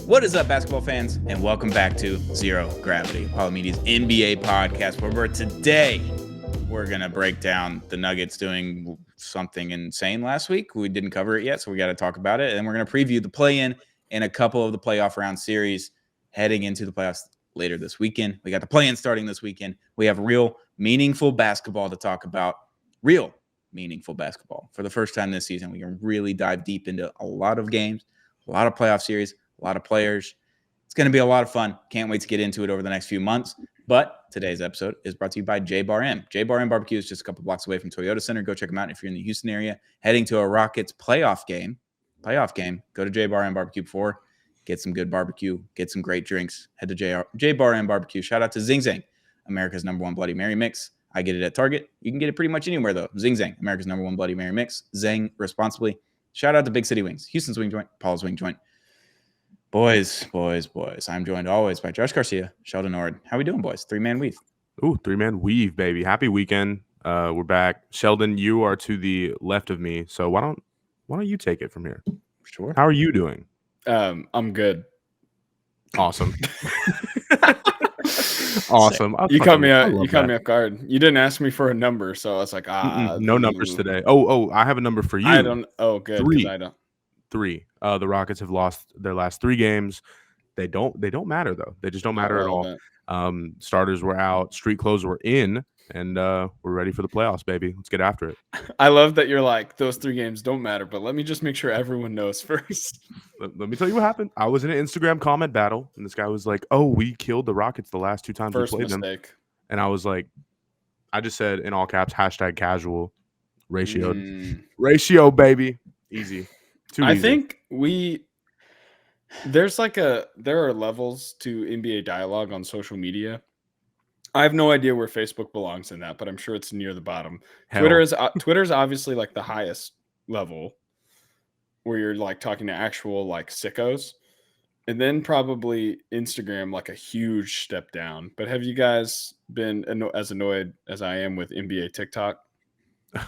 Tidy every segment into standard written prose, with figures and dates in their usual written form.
What is up, basketball fans, and welcome back to Zero Gravity, Apollo Media's NBA podcast, where today we're going to break down the Nuggets doing something insane last week. We didn't cover it yet, so we got to talk about it. And we're going to preview the play-in and a couple of the playoff round series heading into the playoffs later this weekend. We got the play-in starting this weekend. We have real, meaningful basketball to talk about. Real, meaningful basketball. For the first time this season, we can really dive deep into a lot of games, a lot of playoff series, a lot of players. It's going to be a lot of fun. Can't wait to get into it over the next few months. But today's episode is brought to you by J Bar M. J Bar M Barbecue is just a couple blocks away from Toyota Center. Go check them out if you're in the Houston area. Heading to a Rockets playoff game. Go to J Bar M Barbecue before. Get some good barbecue. Get some great drinks. Head to J Bar M Barbecue. Shout out to Zing Zang, America's #1 Bloody Mary mix. I get it at Target. You can get it pretty much anywhere, though. Zing Zang, America's #1 Bloody Mary mix. Zang responsibly. Shout out to Big City Wings, Houston's Wing Joint, Paul's Wing Joint. Boys. I'm joined always by Josh Garcia, Sheldon Ord. How we doing, boys? Three-man weave. Ooh, three-man weave, baby. Happy weekend. We're back. Sheldon, you are to the left of me, so why don't you take it from here? Sure. How are you doing? I'm good. Awesome. Awesome. You caught me off guard. You didn't ask me for a number, so I was like, no numbers today. Oh, I have a number for you. I don't. Oh, good. 3. I don't. 3. The Rockets have lost their last 3 games. They don't matter though. They just don't matter at all. Starters were out, street clothes were in, and we're ready for the playoffs, baby. Let's get after it. I love that you're like, those 3 games don't matter, but let me just make sure everyone knows first. Let me tell you what happened. I was in an Instagram comment battle, and this guy was like, "Oh, we killed the Rockets the last 2 times First we played mistake. them," and I was like, I just said in all caps, #casual ratio, baby, easy. I think there are levels to NBA dialogue on social media. I have no idea where Facebook belongs in that, but I'm sure it's near the bottom. Hell. Twitter's obviously like the highest level where you're like talking to actual like sickos, and then probably Instagram, like a huge step down. But have you guys been as annoyed as I am with NBA TikTok?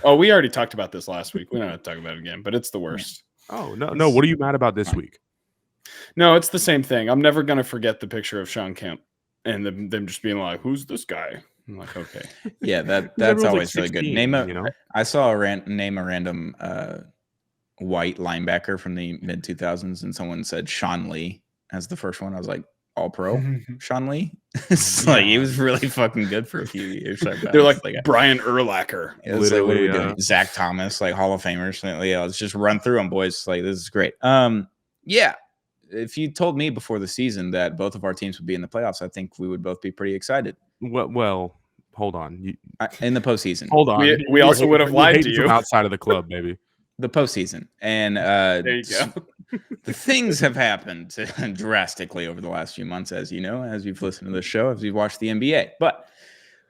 Oh, we already talked about this last week. We don't have to talk about it again, but it's the worst. Oh, no. What are you mad about this week? No, it's the same thing. I'm never going to forget the picture of Sean Kemp and them just being like, who's this guy? I'm like, okay. Yeah, that's always like 16, really good. I saw name a random white linebacker from the mid-2000s, and someone said Sean Lee as the first one. I was like, all-pro Sean Lee? It's like, he was really fucking good for a few years. They're like Brian Urlacher. It was like, what are we doing? Zach Thomas, like Hall of Famers. Yeah, let's just run through them, boys. Like, this is great. Yeah. If you told me before the season that both of our teams would be in the playoffs, I think we would both be pretty excited. Well, hold on. In the postseason. Hold on. We also would have lied to you. From outside of the club, baby. The postseason. And there you go. The things have happened drastically over the last few months, as you know, as you've listened to this show, as you've watched the NBA. But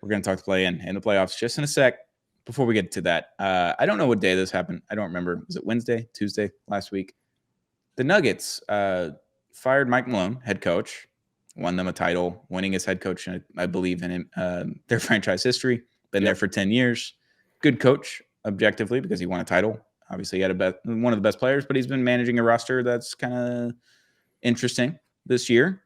we're going to talk to play-in and the playoffs just in a sec. Before we get to that, I don't know what day this happened. I don't remember. Was it Wednesday, Tuesday, last week? The Nuggets fired Mike Malone, head coach, won them a title, winning as head coach, I believe, in their franchise history. Been there for 10 years. Good coach, objectively, because he won a title. Obviously, he had one of the best players, but he's been managing a roster that's kind of interesting this year.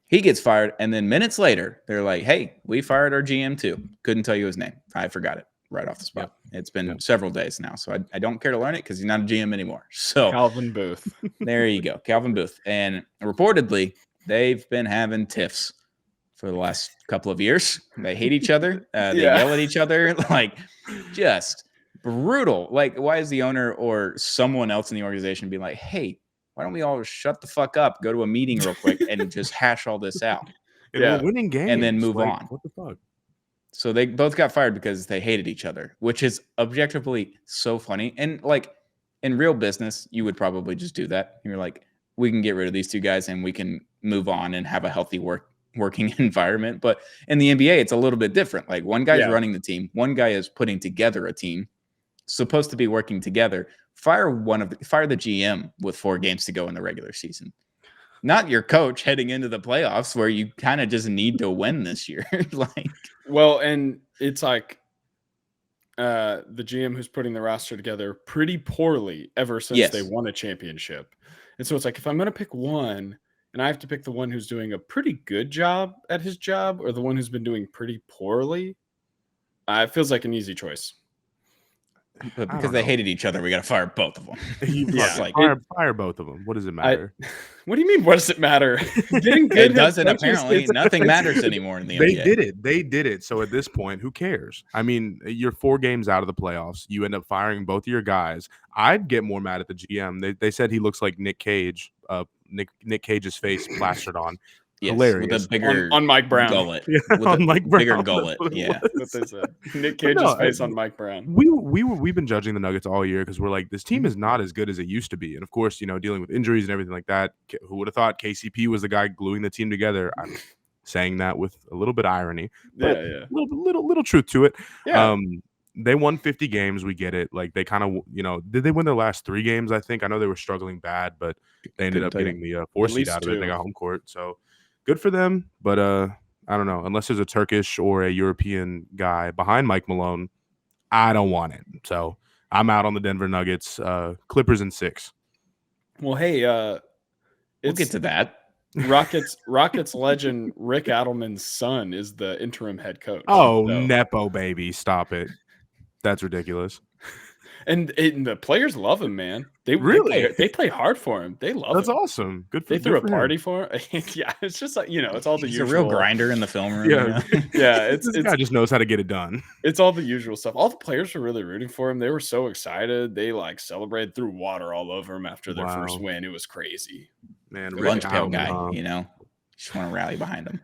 He gets fired, and then minutes later, they're like, hey, we fired our GM too. Couldn't tell you his name. I forgot it right off the spot. Yep. It's been several days now, so I don't care to learn it because he's not a GM anymore. So Calvin Booth. There you go, Calvin Booth. And reportedly, they've been having tiffs for the last couple of years. They hate each other. They yell at each other. Like, just brutal. Like, why is the owner or someone else in the organization being like, hey, why don't we all shut the fuck up, go to a meeting real quick, and just hash all this out? We're winning games. And then move on. What the fuck? So they both got fired because they hated each other, which is objectively so funny. And like in real business, you would probably just do that. You're like, we can get rid of these 2 guys and we can move on and have a healthy working environment. But in the NBA, it's a little bit different. Like, one guy's running the team, one guy is putting together a team, supposed to be working together. Fire the GM with 4 games to go in the regular season. Not your coach heading into the playoffs where you kind of just need to win this year. Well, and it's like the GM who's putting the roster together pretty poorly ever since they won a championship. And so it's like, if I'm going to pick one, and I have to pick the one who's doing a pretty good job at his job or the one who's been doing pretty poorly, it feels like an easy choice. But because they hated each other, we got to fire both of them. Fire both of them. What does it matter? What do you mean? What does it matter? Getting good. It doesn't. Apparently, nothing matters anymore in the NBA. They did it. So at this point, who cares? I mean, you're 4 games out of the playoffs. You end up firing both of your guys. I'd get more mad at the GM. They said he looks like Nick Cage. Nick Cage's face plastered on. Yes, hilarious. With a bigger on Mike Brown gullet. Yeah, with on a Mike Brown. bigger gullet. Yeah. What they said. Nick Cage's face on Mike Brown. We've been judging the Nuggets all year because we're like, this team is not as good as it used to be. And of course, dealing with injuries and everything like that. Who would have thought KCP was the guy gluing the team together? I'm saying that with a little bit of irony. But yeah. Little truth to it. Yeah. They won 50 games. We get it. Like they kind of, did they win their last 3 games? I think. I know they were struggling bad, but they ended up getting the 4 seed out of it. They got home court. So good for them. But I don't know. Unless there's a Turkish or a European guy behind Mike Malone, I don't want it. So I'm out on the Denver Nuggets. Clippers in 6. Well, hey, we'll get to that. Rockets legend Rick Adelman's son is the interim head coach. Oh, so. Nepo baby, stop it. That's ridiculous. And the players love him, man. They play hard for him. They love him. That's awesome. Good for They threw a party for him. Yeah, it's just like, it's all the usual. He's a real grinder in the film room. Yeah, yeah. This guy just knows how to get it done. It's all the usual stuff. All the players were really rooting for him. They were so excited. They celebrated, threw water all over him after their first win. It was crazy. Man, lunch pail guy. Just want to rally behind him.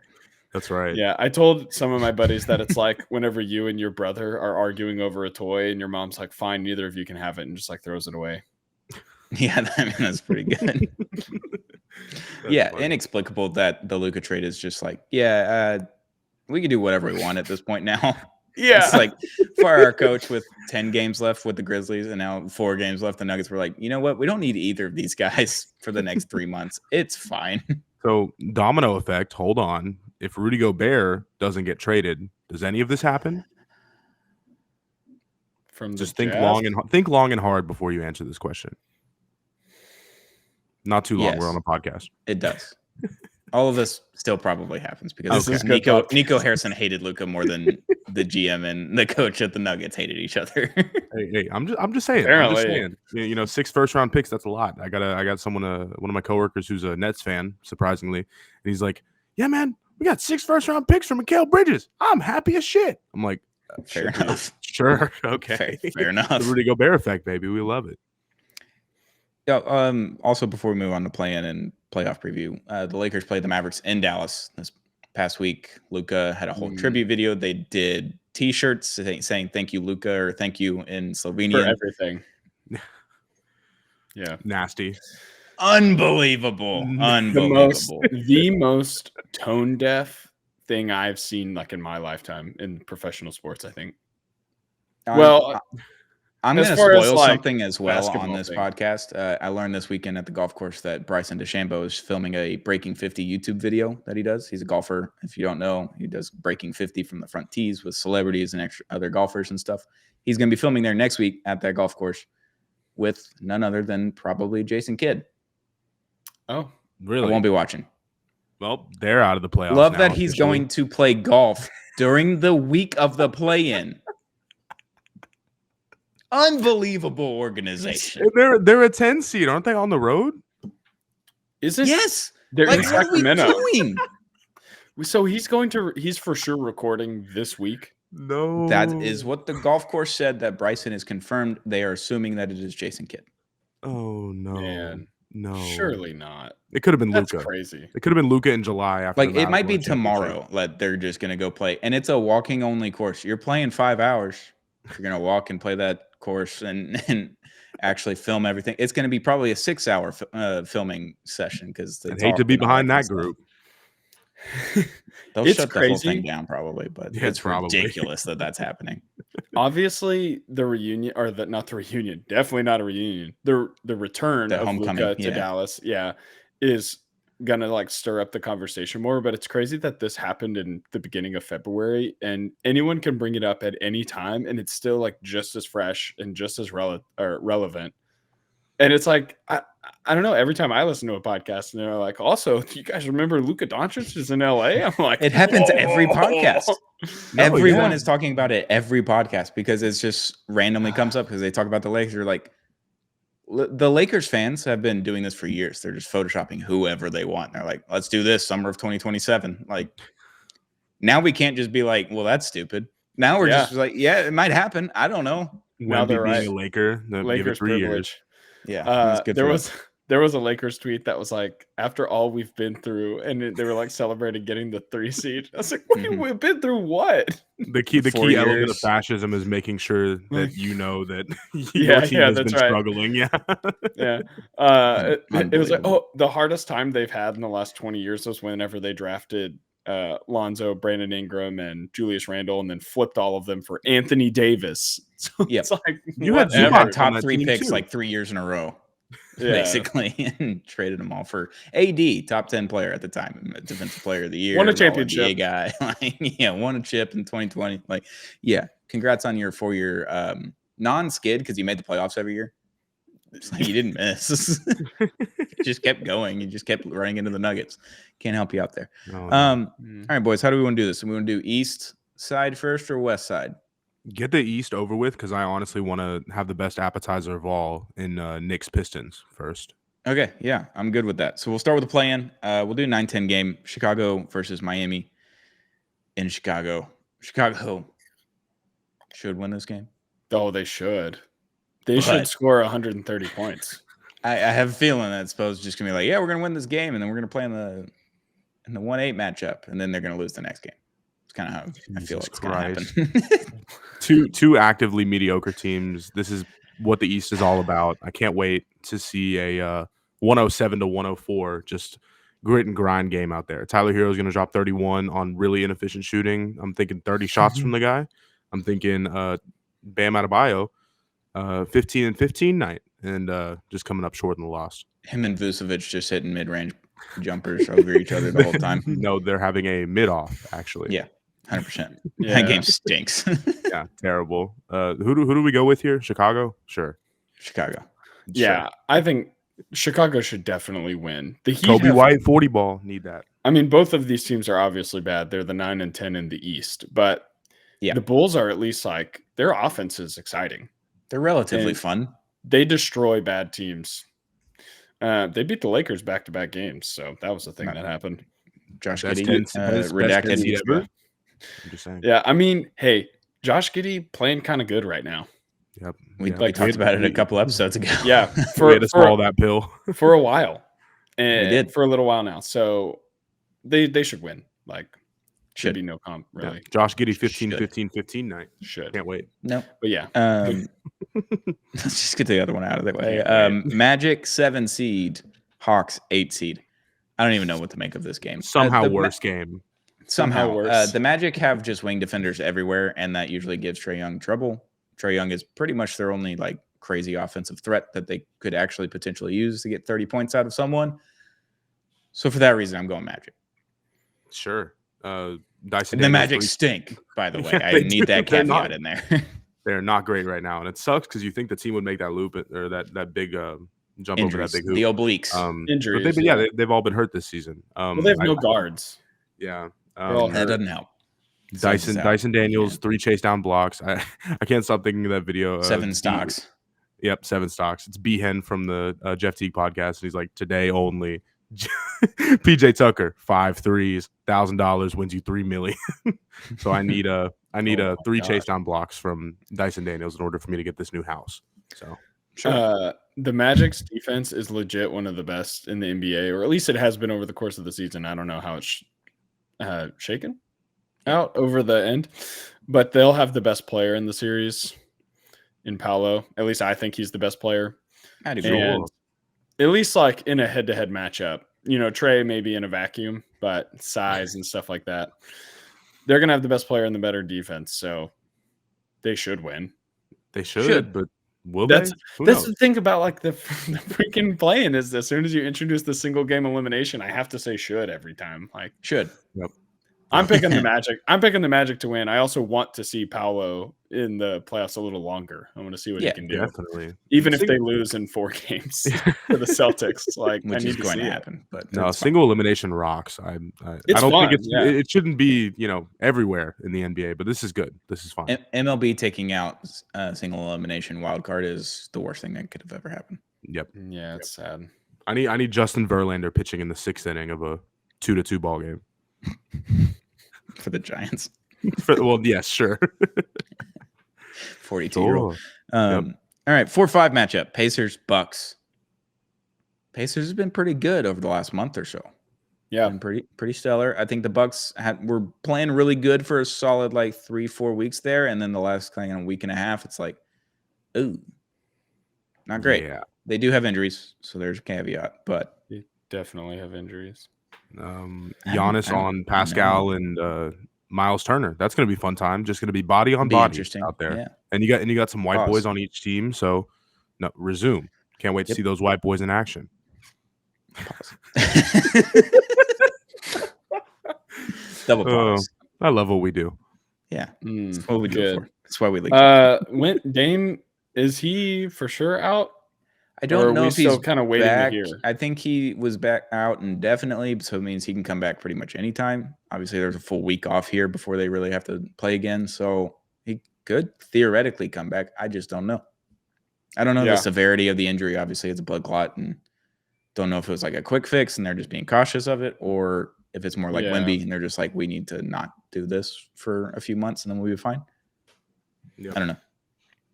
That's right. Yeah, I told some of my buddies that it's like whenever you and your brother are arguing over a toy and your mom's like, fine, neither of you can have it, and just throws it away. Yeah, that's pretty good. Funny. Inexplicable that the Luka trade is just we can do whatever we want at this point now. Yeah. It's like fire our coach with 10 games left with the Grizzlies and now 4 games left. The Nuggets were like, you know what? We don't need either of these guys for the next 3 months. It's fine. So domino effect, hold on. If Rudy Gobert doesn't get traded, does any of this happen? Just think long and hard before you answer this question. Not too long. Yes, we're on a podcast. It does. All of this still probably happens because Nico Harrison hated Luka more than the GM and the coach at the Nuggets hated each other. hey, I'm just saying. Apparently. I'm just saying. 6 first-round picks. That's a lot. I got someone, one of my coworkers who's a Nets fan, surprisingly, and he's like, "Yeah, man, we got 6 first-round picks from Mikal Bridges. I'm happy as shit." I'm like, fair enough. Sure, okay, fair enough. The Rudy Gobert effect, baby. We love it. Yeah. Also, before we move on to play-in and playoff preview, the Lakers played the Mavericks in Dallas this past week. Luka had a whole tribute video. They did T-shirts saying "Thank you, Luka" or "Thank you" in Slovenian. For everything. Yeah, nasty, unbelievable. The most tone deaf thing I've seen in my lifetime in professional sports. I think. I'm going to spoil something as well on this podcast. I learned this weekend at the golf course that Bryson DeChambeau is filming a Breaking 50 YouTube video that he does. He's a golfer. If you don't know, he does Breaking 50 from the front tees with celebrities and other golfers and stuff. He's going to be filming there next week at that golf course with none other than probably Jason Kidd. Oh, really? I won't be watching. Well, they're out of the playoffs. Love that he's going to play golf during the week of the play-in. Unbelievable organization. They're a 10 seed, aren't they? On the road? Is it? Yes. They're in Sacramento. What are we doing? So he's for sure recording this week. No, that is what the golf course said. That Bryson is confirmed. They are assuming that it is Jason Kidd. Oh no, man, no, surely not. It could have been That's Luka. Crazy. It could have been Luka in July. After it might be tomorrow. They're just gonna go play, and it's a walking only course. You're playing 5 hours. You're gonna walk and play that course and actually film everything. It's going to be probably a 6-hour filming session because I hate to be behind that group. They'll shut the whole thing down probably, but it's ridiculous that that's happening. Obviously, the reunion not the reunion, definitely not a reunion. The return of Luka to Dallas, is gonna stir up the conversation more. But it's crazy that this happened in the beginning of February, and anyone can bring it up at any time, and it's still just as fresh and just as relevant. And it's like I don't know. Every time I listen to a podcast, and they're like, "Also, do you guys remember Luka Doncic is in LA?" I'm like, It happens every podcast. No, Everyone yeah. is talking about it every podcast because it's just randomly comes up because they talk about the Lakers. You're like, the Lakers fans have been doing this for years. They're just photoshopping whoever they want. They're like, let's do this summer of 2027. Like, now we can't just be like, well, that's stupid. Now we're just like, yeah, it might happen. I don't know. Now they're Wemby being right. a Laker, give it Lakers 3 years. privilege. Yeah, that's good there for was them. there was a Lakers tweet that was like, after all we've been through, and they were like celebrating getting the 3 seed. I was like, we've been through what? The key 4 element of years. fascism is making sure that Like- you know that Yeah, your team has that's been right. struggling. Yeah. Yeah. It was like, Unbelievable. the hardest time they've had in the last 20 years was whenever they drafted Lonzo, Brandon Ingram, and Julius Randle, and then flipped all of them for Anthony Davis. So Yep. it's like, You had You Zubac had on top that 3 team, picks too. like 3 years in a row, Yeah. basically, and traded them all for AD, top 10 player at the time, defensive player of the year, Won a All-NBA championship. guy. Like, yeah, won a chip in 2020. Like, yeah, congrats on your 4-year non-skid because you made the playoffs every year. It's like you didn't miss. You just kept going. You just kept running into the Nuggets. Can't help you out there. Oh, no. All right, boys, how do we want to do this? We want to do east side first or west side? Get the East over with because I honestly want to have the best appetizer of all in Knicks Pistons first. Okay, yeah, I'm good with that. So we'll start with the play-in. We'll do a 9-10 game. Chicago versus Miami in Chicago. Chicago should win this game. Oh, they should. They should score 130 points. I have a feeling that Spo's just gonna be like, yeah, we're gonna win this game, and then we're gonna play in the 1-8 matchup, and then they're gonna lose the next game. It's kind of how I feel Jesus it's gonna Christ. happen. Two actively mediocre teams. This is what the East is all about. I can't wait to see a 107-104 just grit and grind game out there. Tyler Hero is going to drop 31 on really inefficient shooting. I'm thinking 30 shots from the guy. I'm thinking Bam Adebayo, 15 and 15 night, and just coming up short in the loss. Him and Vucevic just hitting mid-range jumpers over each other the whole time. No, they're having a mid-off actually. Yeah, 100%. Yeah. That game stinks. Yeah, terrible. Who do we go with here? Chicago? Sure. Chicago. Yeah, I think Chicago should definitely win. The Heat Kobe have- White 40 ball. Need that. I mean, both of these teams are obviously bad. They're the 9 and 10 in the East, but Yeah. the Bulls are at least like their offense is exciting. They're relatively And- fun. They destroy bad teams. They beat the Lakers back-to-back games, so that was the thing that happened. Josh Best Giddey, best redacted Giddey ever. ever. I'm just saying. Yeah, I mean, hey, Josh Giddey playing kind of good right now. Yep. We Yeah. talked about it a couple episodes ago. Yeah, We for had to swallow that pill. for a while, and did. for a little while now. So they should win. Like, should Should. be no comp Yeah. really. Josh Giddey 15 Should. 15 15 night. Should, Can't wait. No. but yeah, Let's just get the other one out of the way. Can't Magic 7 seed, Hawks 8 seed. I don't even know what to make of this game. Somehow The worse game. Somehow Somehow worse. The Magic have just wing defenders everywhere, and that usually gives Trae Young trouble. Trae Young is pretty much their only like crazy offensive threat that they could actually potentially use to get 30 points out of someone. So for that reason, I'm going Magic. Sure. Dyson And the Daniels Magic three- stink, by the way. Yeah, I they need that do. They're caveat not- in there. They're not great right now, and it sucks because you think the team would make that loop or that big jump over Injuries, that big hoop. the obliques. Injuries, But yeah. they've all been hurt this season. well, they have no guards. Yeah. all that hurt. doesn't help. Dyson Daniels, 3 chase down blocks. I can't stop thinking of that video. 7 stocks. Yep, 7 stocks. It's Behan from the Jeff Teague podcast, and he's like, today only. PJ Tucker, 5 threes, $1,000 wins you $3 million. So I need Oh 3 my chase down blocks from Dyson Daniels in order for me to get this new house. So The Magic's defense is legit one of the best in the NBA, or at least it has been over the course of the season. I don't know how it's shaken out over the end, but they'll have the best player in the series in Paolo. At least I think he's the best player. I'd agree. And at least like in a head-to-head matchup, Trey may be in a vacuum, but size and stuff like that, they're going to have the best player and the better defense. So they should win. they should. But will That's they? Who That's knows? the thing about like the freaking playing is as soon as you introduce the single game elimination, I have to say should every time. Like Should. Yep. I'm picking the Magic. I'm picking the Magic to win. I also want to see Paolo in the playoffs a little longer. I want to see what he can do. Definitely. Even if they lose in 4 games to the Celtics, like which I is need going to to see happen. But no, single elimination rocks. I don't fun, think it shouldn't be, everywhere in the NBA, but this is good. This is fun. MLB taking out single elimination wild card is the worst thing that could have ever happened. Yep. Yeah, it's sad. I need Justin Verlander pitching in the 6th inning of a 2-2 ball game. For the Giants. Well, yes, sure. 42-year-old. All right, 4-5 matchup. Pacers, Bucks. Pacers have been pretty good over the last month or so. Yeah. Been pretty stellar. I think the Bucks were playing really good for a solid 3-4 weeks there, and then the last kind of week and a half, it's like, ooh, not great. Yeah. They do have injuries, so there's a caveat, but They definitely have injuries. Giannis on Pascal and Miles Turner. That's going to be a fun time. Just going to be body on body out there. Yeah. And you got some white boys on each team. So resume. Can't wait to see those white boys in action. Double pause. I love what we do. Yeah. That's what we do it for. That's why we leak. When Dame, is he for sure out? I don't know if he's kind of waiting back. to hear. I think he was back out indefinitely, so it means he can come back pretty much anytime. Obviously, there's a full week off here before they really have to play again, so he could theoretically come back. I just don't know. I don't know the severity of the injury. Obviously, it's a blood clot, and don't know if it was a quick fix and they're just being cautious of it, or if it's more like Wemby and they're just like, we need to not do this for a few months and then we'll be fine. I don't know.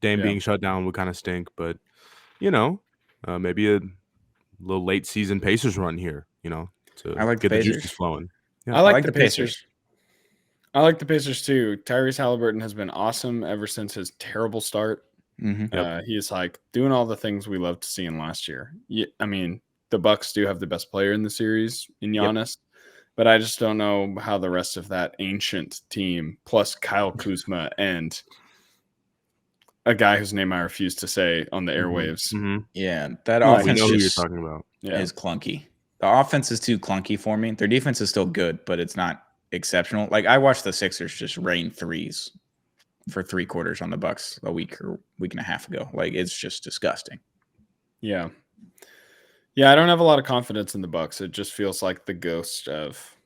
Dame being shut down would kind of stink, but maybe a little late season Pacers run here, to I like get the juices flowing. Yeah. I like the Pacers. I like the Pacers too. Tyrese Halliburton has been awesome ever since his terrible start. Mm-hmm. He is doing all the things we loved to see in last year. I mean, the Bucks do have the best player in the series in Giannis, but I just don't know how the rest of that ancient team, plus Kyle Kuzma and a guy whose name I refuse to say on the airwaves. Mm-hmm. Yeah, that offense we know who you're talking about. Is clunky. The offense is too clunky for me. Their defense is still good, but it's not exceptional. I watched the Sixers just rain threes for 3 quarters on the Bucks a week or week and a half ago. It's just disgusting. Yeah. Yeah, I don't have a lot of confidence in the Bucks. It just feels like the ghost of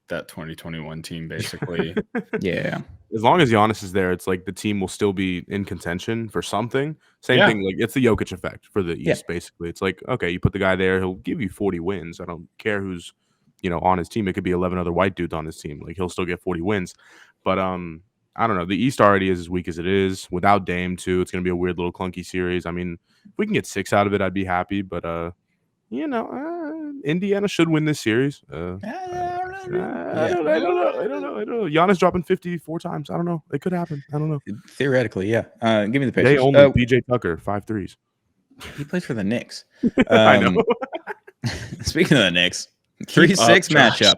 that 2021 team, basically. Yeah. As long as Giannis is there, it's the team will still be in contention for something. Same thing, it's the Jokic effect for the East, basically. It's okay, you put the guy there, he'll give you 40 wins. I don't care who's, on his team. It could be 11 other white dudes on his team. He'll still get 40 wins. But I don't know. The East already is as weak as it is. Without Dame, too, it's going to be a weird little clunky series. I mean, if we can get 6 out of it, I'd be happy. But, Indiana should win this series. I don't know. Giannis dropping 54 times. I don't know. It could happen. I don't know. Theoretically, yeah. Give me the Pacers. They only PJ Tucker, 5 threes. He plays for the Knicks. I know. Speaking of the Knicks, 3-6 matchup.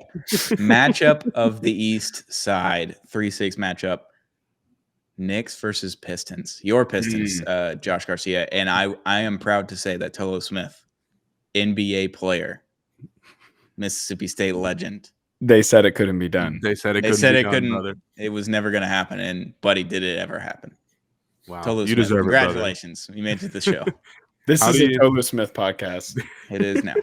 Matchup of the East side. 3-6 matchup. Knicks versus Pistons. Your Pistons, Josh Garcia. And I am proud to say that Tolo Smith, NBA player, Mississippi State legend. They said it couldn't be done. They said it couldn't. Brother. It was never going to happen. And buddy, did it ever happen? Wow, Tolo you Smith, deserve congratulations. You made it to the show. This is a Tolo Smith podcast. It is now.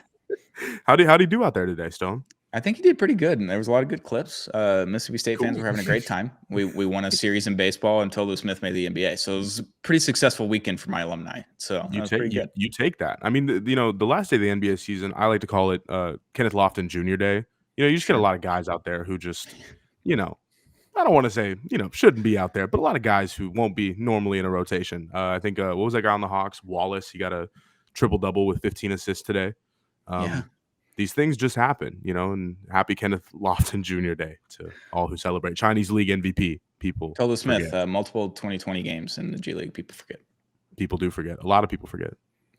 How'd he do out there today, Stone? I think he did pretty good, and there was a lot of good clips. Mississippi State fans were having a great time. We won a series in baseball, and Tolo Smith made the NBA. So it was a pretty successful weekend for my alumni. So that was pretty good. You take that. I mean, the last day of the NBA season, I like to call it Kenneth Lofton Jr. Day. You just get a lot of guys out there who just, I don't want to say, shouldn't be out there, but a lot of guys who won't be normally in a rotation. I think, what was that guy on the Hawks? Wallace, he got a triple-double with 15 assists today. These things just happen, and happy Kenneth Lofton Jr. Day to all who celebrate. Chinese League MVP, people. Tolo Smith, multiple 2020 games in the G League. People forget. People do forget. A lot of people forget.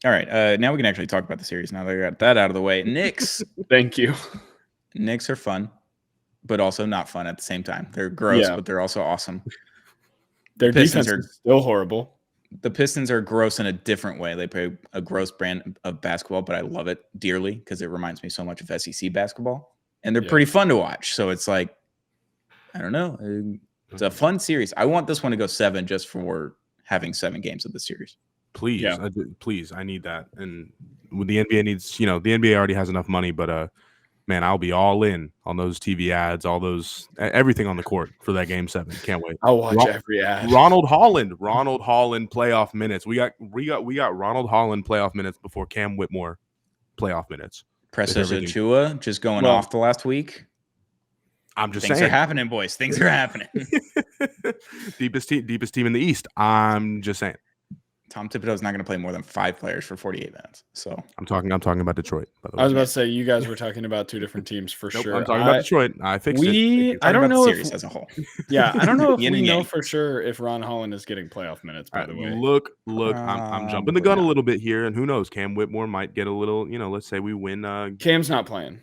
All right. Now we can actually talk about the series. Now that I got that out of the way. Knicks. Thank you. Knicks are fun, but also not fun at the same time. They're gross, but they're also awesome. Their defense is still horrible. The Pistons are gross in a different way. They play a gross brand of basketball, but I love it dearly because it reminds me so much of SEC basketball. And they're pretty fun to watch. So it's I don't know. It's a fun series. I want this one to go 7 just for having 7 games of the series. Please, Yeah. please, I need that. And the NBA needs, the NBA already has enough money, but man, I'll be all in on those TV ads, all those everything on the court for that game 7. Can't wait. I'll watch every ad. Ronald Holland playoff minutes. We got Ronald Holland playoff minutes before Cam Whitmore playoff minutes. Precious Achua just going off the last week. I'm just saying. Things are happening, boys. Things are happening. deepest team in the East. I'm just saying. Tom Thibodeau's not going to play more than 5 players for 48 minutes. So I'm talking about Detroit. By the way. I was about to say you guys were talking about 2 different teams for sure. I'm talking about Detroit. I fixed it. I don't know the series as a whole. Yeah, I don't know if we know for sure if Ron Holland is getting playoff minutes. By the way, look, I'm jumping the gun a little bit here, and who knows? Cam Whitmore might get a little. Let's say we win. Cam's not playing.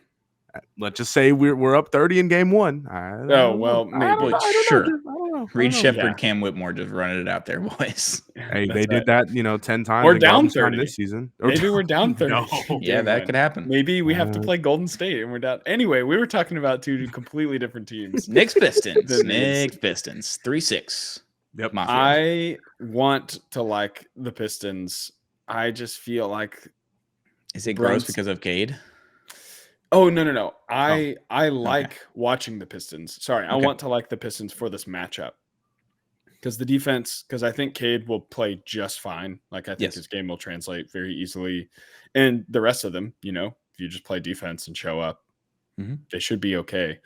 Let's just say we're up 30 in game 1. Maybe. Sure. Reed Shepherd, Cam Whitmore, just running it out there, boys. Hey, they did that, 10 times. We're down 30 this season. Maybe we're down 30. No. Yeah, that could happen. Maybe we have to play Golden State and we're down. Anyway, we were talking about 2 completely different teams. Knicks Pistons. Knicks Pistons. 3-6. Yep. Mafia. I want to like the Pistons. I just feel like. Is it gross because of Cade? Oh, no. I like watching the Pistons. Sorry, I want to like the Pistons for this matchup. Because the defense, I think Cade will play just fine. Like, I think his game will translate very easily. And the rest of them, if you just play defense and show up, they should be okay.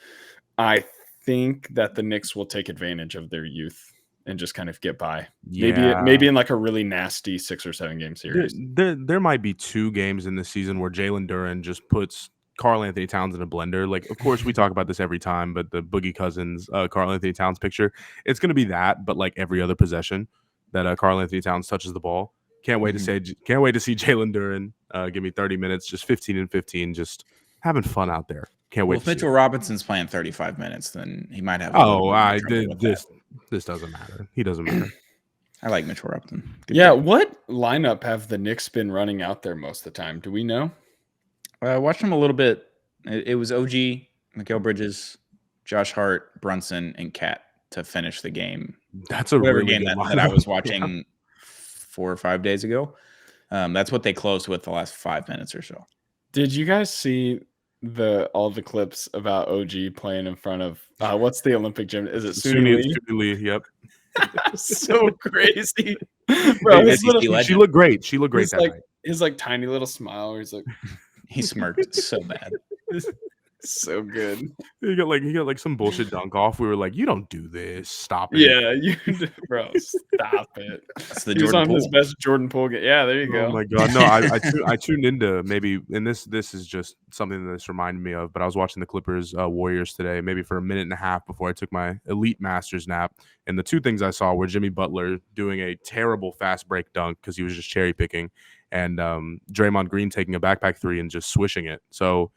I think that the Knicks will take advantage of their youth and just kind of get by. Yeah. Maybe in like a really nasty 6 or 7 game series. There might be 2 games in this season where Jalen Duren just puts Karl Anthony Towns in a blender. Like, of course, we talk about this every time, but the Boogie Cousins, Karl Anthony Towns picture, it's going to be that, but like every other possession that Karl Anthony Towns touches the ball. Can't wait to see Jalen Duren give me 30 minutes, just 15 and 15, just having fun out there. Can't wait. If Mitchell Robinson's playing 35 minutes, then he might have. This doesn't matter. He doesn't matter. I like Mitchell Robinson. What lineup have the Knicks been running out there most of the time? Do we know? I watched him a little bit. It was OG, Mikal Bridges, Josh Hart, Brunson, and Cat to finish the game. That's a really game that I was watching 4 or 5 days ago. That's what they closed with the last 5 minutes or so. Did you guys see all the clips about OG playing in front of what's the Olympic gym? Is it Suni Lee? Yep. So crazy, bro. She looked great. She looked great that night. His like tiny little smile where he's like. He smirked so bad. So good. He got some bullshit dunk off. We were like, you don't do this. Stop it. Yeah, bro, stop it. That's the he was on his best Jordan Poole game. Yeah, there you go. Oh my god. No, I tuned into maybe, and this is just something that's reminded me of, but I was watching the Clippers Warriors today, maybe for a minute and a half before I took my Elite Masters nap. And the 2 things I saw were Jimmy Butler doing a terrible fast break dunk because he was just cherry picking, and Draymond Green taking a backpack 3 and just swishing it. So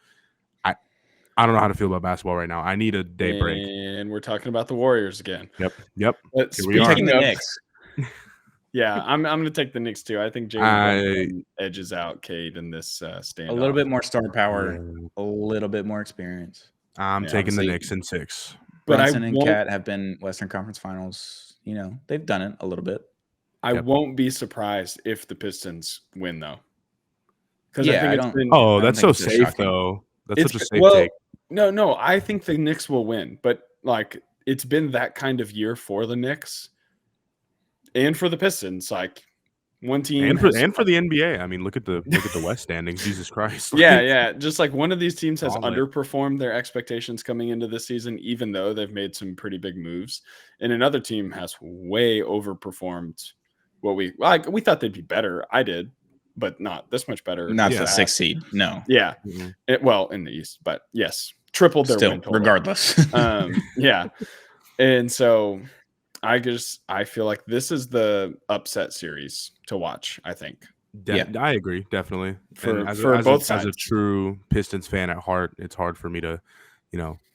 I don't know how to feel about basketball right now. I need a day break. And we're talking about the Warriors again. Yep. We're taking the Knicks. Yeah, I'm going to take the Knicks too. I think Jalen edges out Cade in this standoff. A little bit more star power, a little bit more experience. I'm taking the Knicks in 6. But Brunson and Cat have been Western Conference Finals. They've done it a little bit. I won't be surprised if the Pistons win, though. Because I think that's so safe, though. That's such a safe take. No, I think the Knicks will win, but like it's been that kind of year for the Knicks and for the Pistons. Like one team and for the NBA. I mean, look at the West standings. Jesus Christ. Yeah. Just like one of these teams has underperformed their expectations coming into this season, even though they've made some pretty big moves, and another team has way overperformed what we thought they'd be better. I did. But not this much better. Not the 6th seed. No. Yeah. Mm-hmm. In the East, but yes, tripled their win total. Regardless. Yeah. And so I feel like this is the upset series to watch, I think. I agree, definitely. For both sides. As a true Pistons fan at heart, it's hard for me to,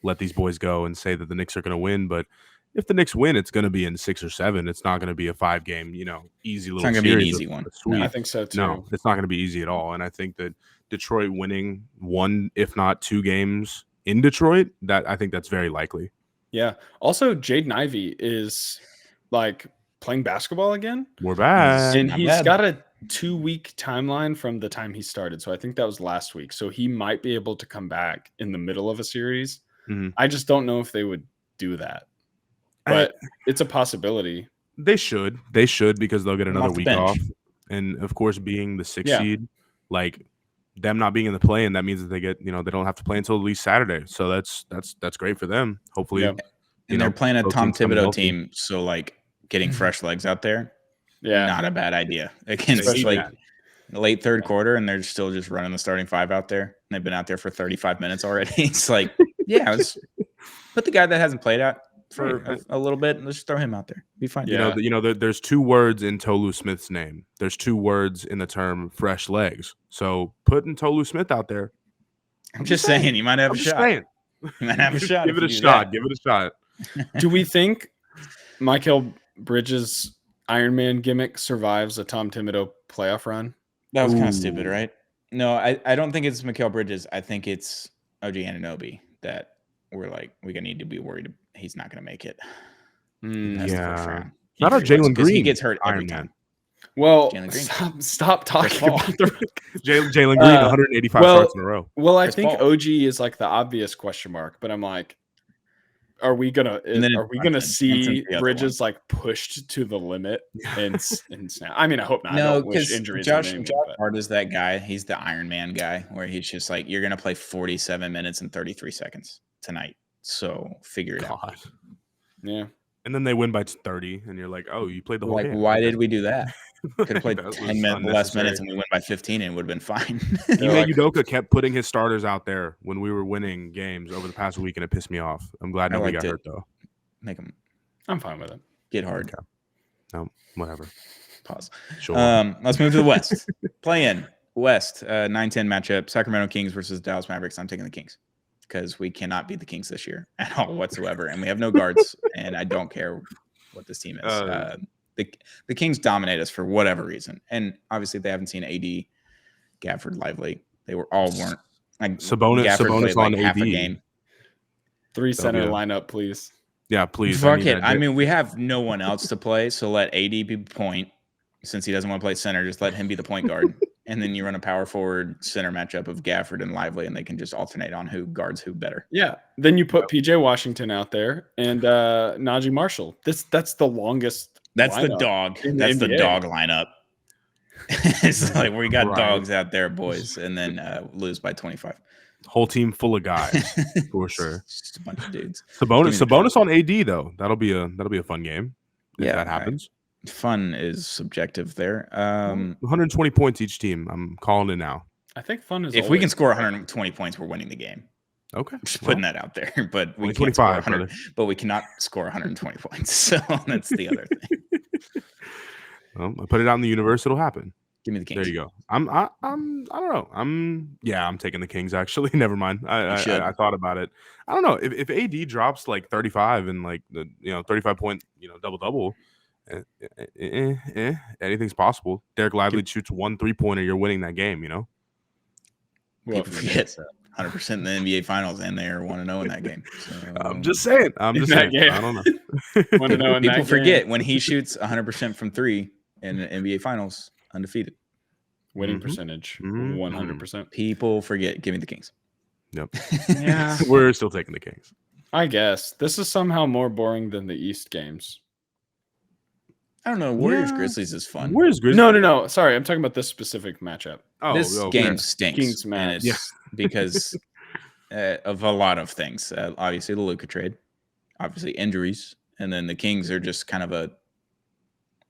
let these boys go and say that the Knicks are going to win, but if the Knicks win, it's going to be in 6 or 7. It's not going to be a 5-game, easy little series. It's not going to be an easy one. No, I think so, too. No, it's not going to be easy at all. And I think that Detroit winning 1, if not 2 games in Detroit, I think that's very likely. Yeah. Also, Jaden Ivey is like playing basketball again. We're back. And Not he's bad. got a 2-week timeline from the time he started. So I think that was last week. So he might be able to come back in the middle of a series. Mhm. I just don't know if they would do that. But it's a possibility. They should because they'll get Come another off the week bench. off. And of course, being the 6th Yeah. seed, like them not being in the play, and that means that they get, they don't have to play until at least Saturday. So that's great for them. Hopefully, Yeah. And they're playing a both Tom teams coming Thibodeau healthy. team, so like getting fresh legs out there, Yeah. not a bad idea. Against Especially like the late third quarter, and they're still just running the starting 5 out there. And they've been out there for 35 minutes already. It's like, yeah, put the guy that hasn't played out for a little bit, and let's just throw him out there. Be fine. Yeah. There's 2 words in Tolu Smith's name. There's 2 words in the term fresh legs. So putting Tolu Smith out there. I'm just saying, you might have a shot. You might have a shot. Give it a shot. Give it a shot. Do we think Michael Bridges' Iron Man gimmick survives a Tom Thibodeau playoff run? That was kind of stupid, right? No, I don't think it's Mikal Bridges. I think it's OG Anunoby that we're like, we need to be worried he's not going to make it. That's the first round. Not our Jalen Green. He gets hurt every Iron time. Well, stop talking about the Jalen Green, 185 starts in a row. Well, I think OG is like the obvious question mark, but I'm like, are we gonna see Bridges like pushed to the limit and snap? I mean, I hope not. No, because Josh Hart is that guy. He's the Iron Man guy, where he's just like, you're gonna play 47 minutes and 33 seconds tonight, so figure it out. Yeah. And then they win by 30, and you're like, oh, you played the whole game. Why did we do that? Could have played 10 less minutes, and we went by 15, and it would have been fine. Ime Udoka kept putting his starters out there when we were winning games over the past week, and it pissed me off. I'm glad nobody got hurt, though. Make them. I'm fine with it. Get hard. Okay. No, whatever. Pause. Sure. Let's move to the West. Play-in West 9-10 matchup: Sacramento Kings versus Dallas Mavericks. I'm taking the Kings because we cannot beat the Kings this year at all whatsoever, and we have no guards, and I don't care what this team is. The Kings dominate us for whatever reason, and obviously they haven't seen AD, Gafford, Lively. They weren't like Sabonis on half a AD. game. 3 center lineup, please. Yeah, please. Fuck it. I mean, we have no one else to play, so let AD be point. Since he doesn't want to play center, just let him be the point guard. And then you run a power forward center matchup of Gafford and Lively, and they can just alternate on who guards who better. Yeah. Then you put PJ Washington out there and Najee Marshall. That's the longest. That's the dog. That's the dog lineup. It's like we got dogs out there, boys, and then lose by 25. Whole team full of guys for sure. Just a bunch of dudes. Sabonis on AD though. That'll be a fun game if that happens. Fun is subjective there. 120 points each team. I'm calling it now. I think fun is. If we can score 120 points, we're winning the game. Okay, just putting that out there. But we can't 25, score 100. But we cannot score 120 points. So that's the other thing. Well, I put it out in the universe. It'll happen. Give me the Kings. There you go. I don't know. I'm taking the Kings actually. Never mind. I thought about it. I don't know if AD drops like 35 and like the 35 point double. Anything's possible. Derek Lively shoots 1 3-pointer. You're winning that game. Well, people forget 100% in the NBA Finals, and they are 1-0 in that game. So, I'm just saying. I don't know. 1-0 in people forget when he shoots 100% from 3 in the NBA Finals, undefeated. Winning percentage, 100%. People forget. Give me the Kings. Yep. Yeah. We're still taking the Kings. I guess. This is somehow more boring than the East games. I don't know. Warriors Grizzlies is fun. Warriors Grizzlies. No. Sorry, I'm talking about this specific matchup. This game stinks. Kings match. Because of a lot of things. Obviously, the Luka trade. Obviously, injuries. And then the Kings are just kind of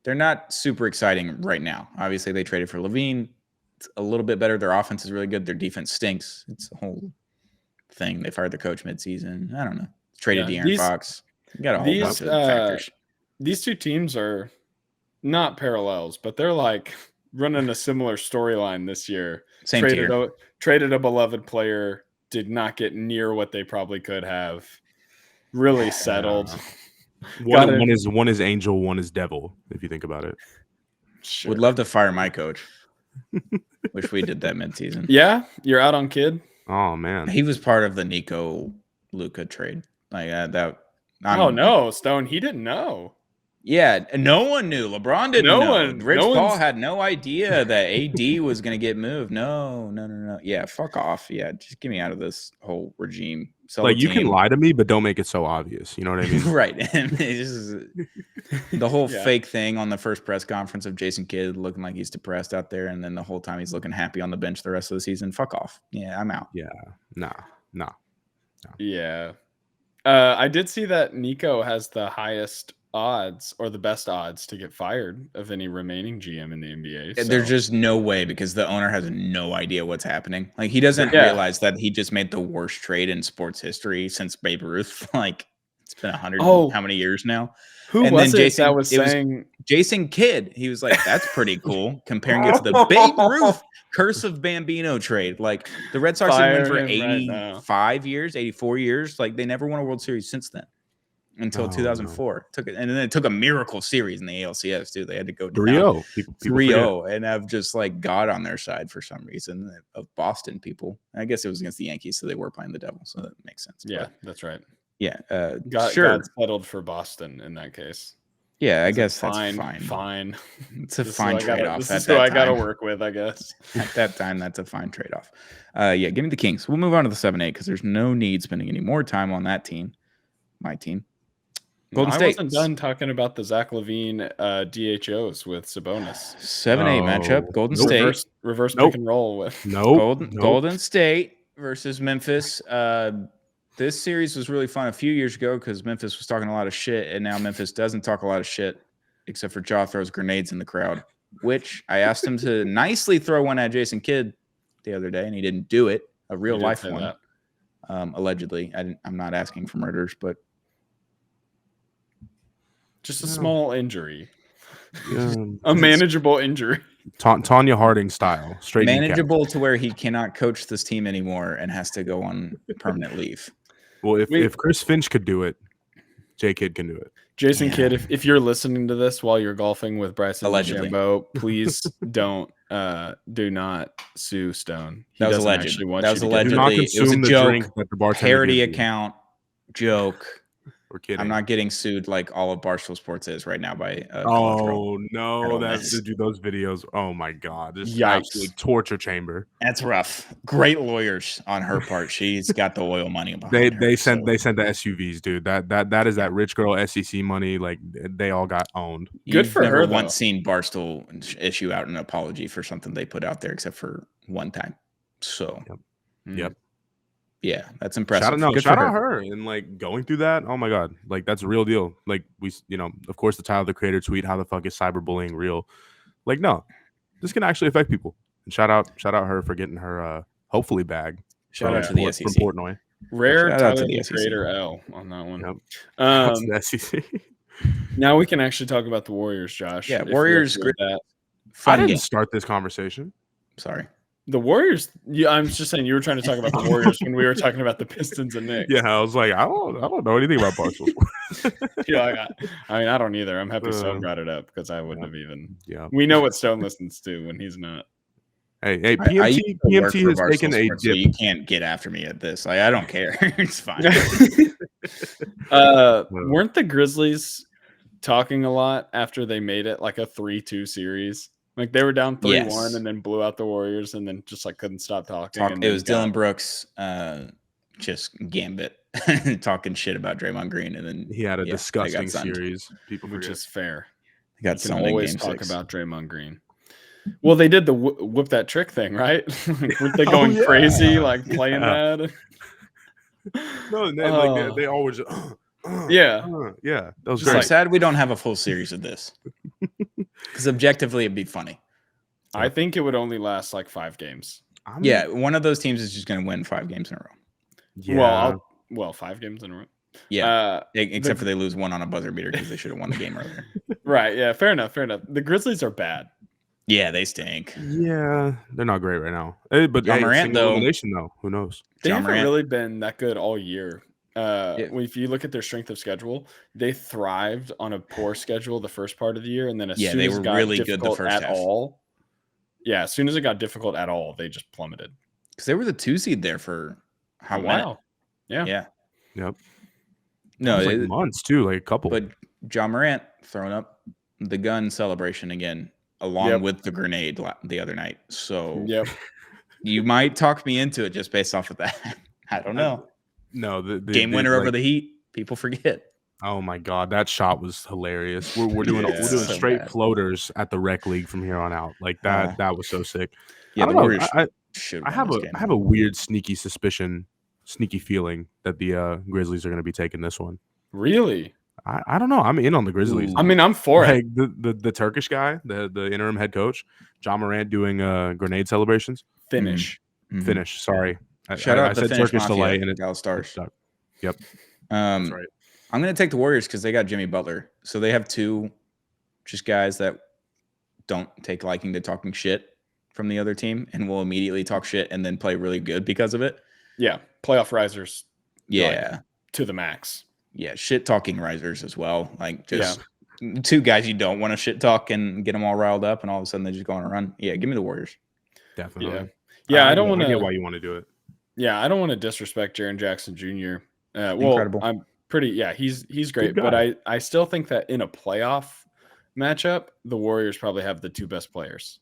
they're not super exciting right now. Obviously, they traded for Levine. It's a little bit better. Their offense is really good. Their defense stinks. It's a whole thing. They fired their coach midseason. I don't know. Traded De'Aaron Fox. You got a whole bunch of factors. These two teams are not parallels, but they're like running a similar storyline this year. Same tier. Traded a beloved player, did not get near what they probably could have. Really settled. One is angel, one is devil, if you think about it. Sure. Would love to fire my coach. Wish we did that midseason. Yeah? You're out on Kid? Oh, man. He was part of the Nico Luka trade. Like that Oh no, Stone, he didn't know. Yeah, no one knew. LeBron didn't know. Rich no Paul one's- had no idea that AD was going to get moved. No. Yeah, fuck off. Yeah, just get me out of this whole regime. Sell Like the you can team. lie to me, but don't make it so obvious. You know what I mean? Right. And it's just the whole Yeah. fake thing on the first press conference of Jason Kidd looking like he's depressed out there, and then the whole time he's looking happy on the bench the rest of the season. Fuck off. Yeah, I'm out. Yeah. Nah. Yeah. I did see that Nico has the highest odds or the best odds to get fired of any remaining GM in the NBA. So. There's just no way because the owner has no idea what's happening. Like he doesn't realize that he just made the worst trade in sports history since Babe Ruth. Like it's been 100 how many years now? Who and was then it Jason, that was saying Jason Kidd? He was like, "That's pretty cool," comparing it to the Babe Ruth Curse of Bambino trade. Like the Red Sox have win for 85 years, 84 years. Like they never won a World Series since then. Until 2004. No. And then it took a miracle series in the ALCS too. They had to go 3-0. 3-0 and have just like God on their side for some reason of Boston people. I guess it was against the Yankees, so they were playing the devil, so that makes sense. Yeah, that's right. Yeah, God settled for Boston in that case. Yeah, I guess that's fine. It's a fine trade-off. This is who I got to work with, I guess. At that time, that's a fine trade-off. Yeah, give me the Kings. We'll move on to the 7-8 because there's no need spending any more time on that team. My team. Golden State. I wasn't done talking about the Zach LaVine DHOs with Sabonis. 7-8 matchup. Golden State. Reverse pick and roll with. Golden State versus Memphis. This series was really fun a few years ago because Memphis was talking a lot of shit, and now Memphis doesn't talk a lot of shit, except for Ja throws grenades in the crowd, which I asked him to nicely throw one at Jason Kidd the other day, and he didn't do it. A real life one, allegedly. I'm not asking for murders, but just a small injury, a manageable injury. Tanya Harding style, straight manageable to where he cannot coach this team anymore and has to go on permanent leave. Well, if Chris Finch could do it, J Kidd can do it. Jason Kidd, if you're listening to this while you're golfing with Bryson DeChambeau, please do not sue Stone. That was alleged. That was allegedly. It was a joke. Parody account joke. We're kidding. I'm not getting sued like all of Barstool Sports is right now by. No, dude, those videos. Oh my God, this is absolute torture chamber. That's rough. Great lawyers on her part. She's got the oil money behind they sent the SUVs, dude. That is that rich girl SEC money. Like they all got owned. Good for her. Never once seen Barstool issue out an apology for something they put out there, except for one time. So. Yep. Yeah, that's impressive. Shout out her and like going through that. Oh my God, like that's a real deal. Like we, of course, the Tyler the Creator tweet. How the fuck is cyberbullying real? Like, no, this can actually affect people. And shout out her for getting her hopefully bag. Shout out to the SEC. From Portnoy. Rare Tyler the Creator L on that one. Yep. The SEC. Now we can actually talk about the Warriors, Josh. Yeah, Warriors. I didn't start this conversation. Sorry. The Warriors. Yeah, I'm just saying you were trying to talk about the Warriors when we were talking about the Pistons and Knicks. Yeah, I was like, I don't know anything about Barstool. Yeah, I don't either. I'm happy Stone brought it up because I wouldn't have even. Yeah, we know what Stone listens to when he's not. Hey, PMT has taken a dip. So you can't get after me at this. Like, I don't care. It's fine. Weren't the Grizzlies talking a lot after they made it like a 3-2 series? Like they were down 3-1 and then blew out the Warriors and then just like couldn't stop talking. It was Dylan Brooks, just gambit talking shit about Draymond Green, and then he had a disgusting series. Which is fair. They got you can always talk about Draymond Green. Well, they did the whip that trick thing, right? Like, weren't they going crazy, like playing that? No, they always. Yeah. That was great. Sad we don't have a full series of this. Because objectively, it'd be funny. I think it would only last like 5 games. Yeah, one of those teams is just going to win 5 games in a row. Yeah. Well, 5 games in a row. Yeah. Except for they lose one on a buzzer beater because they should have won the game earlier. Right. Yeah. Fair enough. The Grizzlies are bad. Yeah, they stink. Yeah, they're not great right now. But John Morant, though, who knows? They haven't really been that good all year. If you look at their strength of schedule, they thrived on a poor schedule the first part of the year, and then as soon as it got really difficult good the first half. As soon as it got difficult at all, they just plummeted. Because they were the 2 seed there for how long? Yeah. Yep. No, it was like months too, like a couple. But John Morant throwing up the gun celebration again, along with the grenade the other night. So you might talk me into it just based off of that. I don't know. No, the game winner over the Heat. People forget. Oh my God, that shot was hilarious. We're doing so straight bad. floaters at the rec league from here on out. Like that was so sick. Yeah, I the Warriors should. I have a weird, sneaky feeling that the Grizzlies are going to be taking this one. Really? I don't know. I'm in on the Grizzlies. Ooh. I mean, I'm for it. The Turkish guy, the interim head coach, John Morant doing grenade celebrations. Finish. Sorry, shout out I the said Finnish Turkish Mafia, delay and it Dallas Stars. Yep. That's right. I'm going to take the Warriors because they got Jimmy Butler. So they have two just guys that don't take liking to talking shit from the other team and will immediately talk shit and then play really good because of it. Yeah. Playoff risers. Yeah. To the max. Yeah. Shit talking risers as well. Like just two guys you don't want to shit talk and get them all riled up and all of a sudden they just go on a run. Yeah. Give me the Warriors. Definitely. Yeah. I don't want to. I get why you want to do it. Yeah. I don't want to disrespect Jaren Jackson Jr. Incredible. I'm pretty, he's great, but I still think that in a playoff matchup, the Warriors probably have the two best players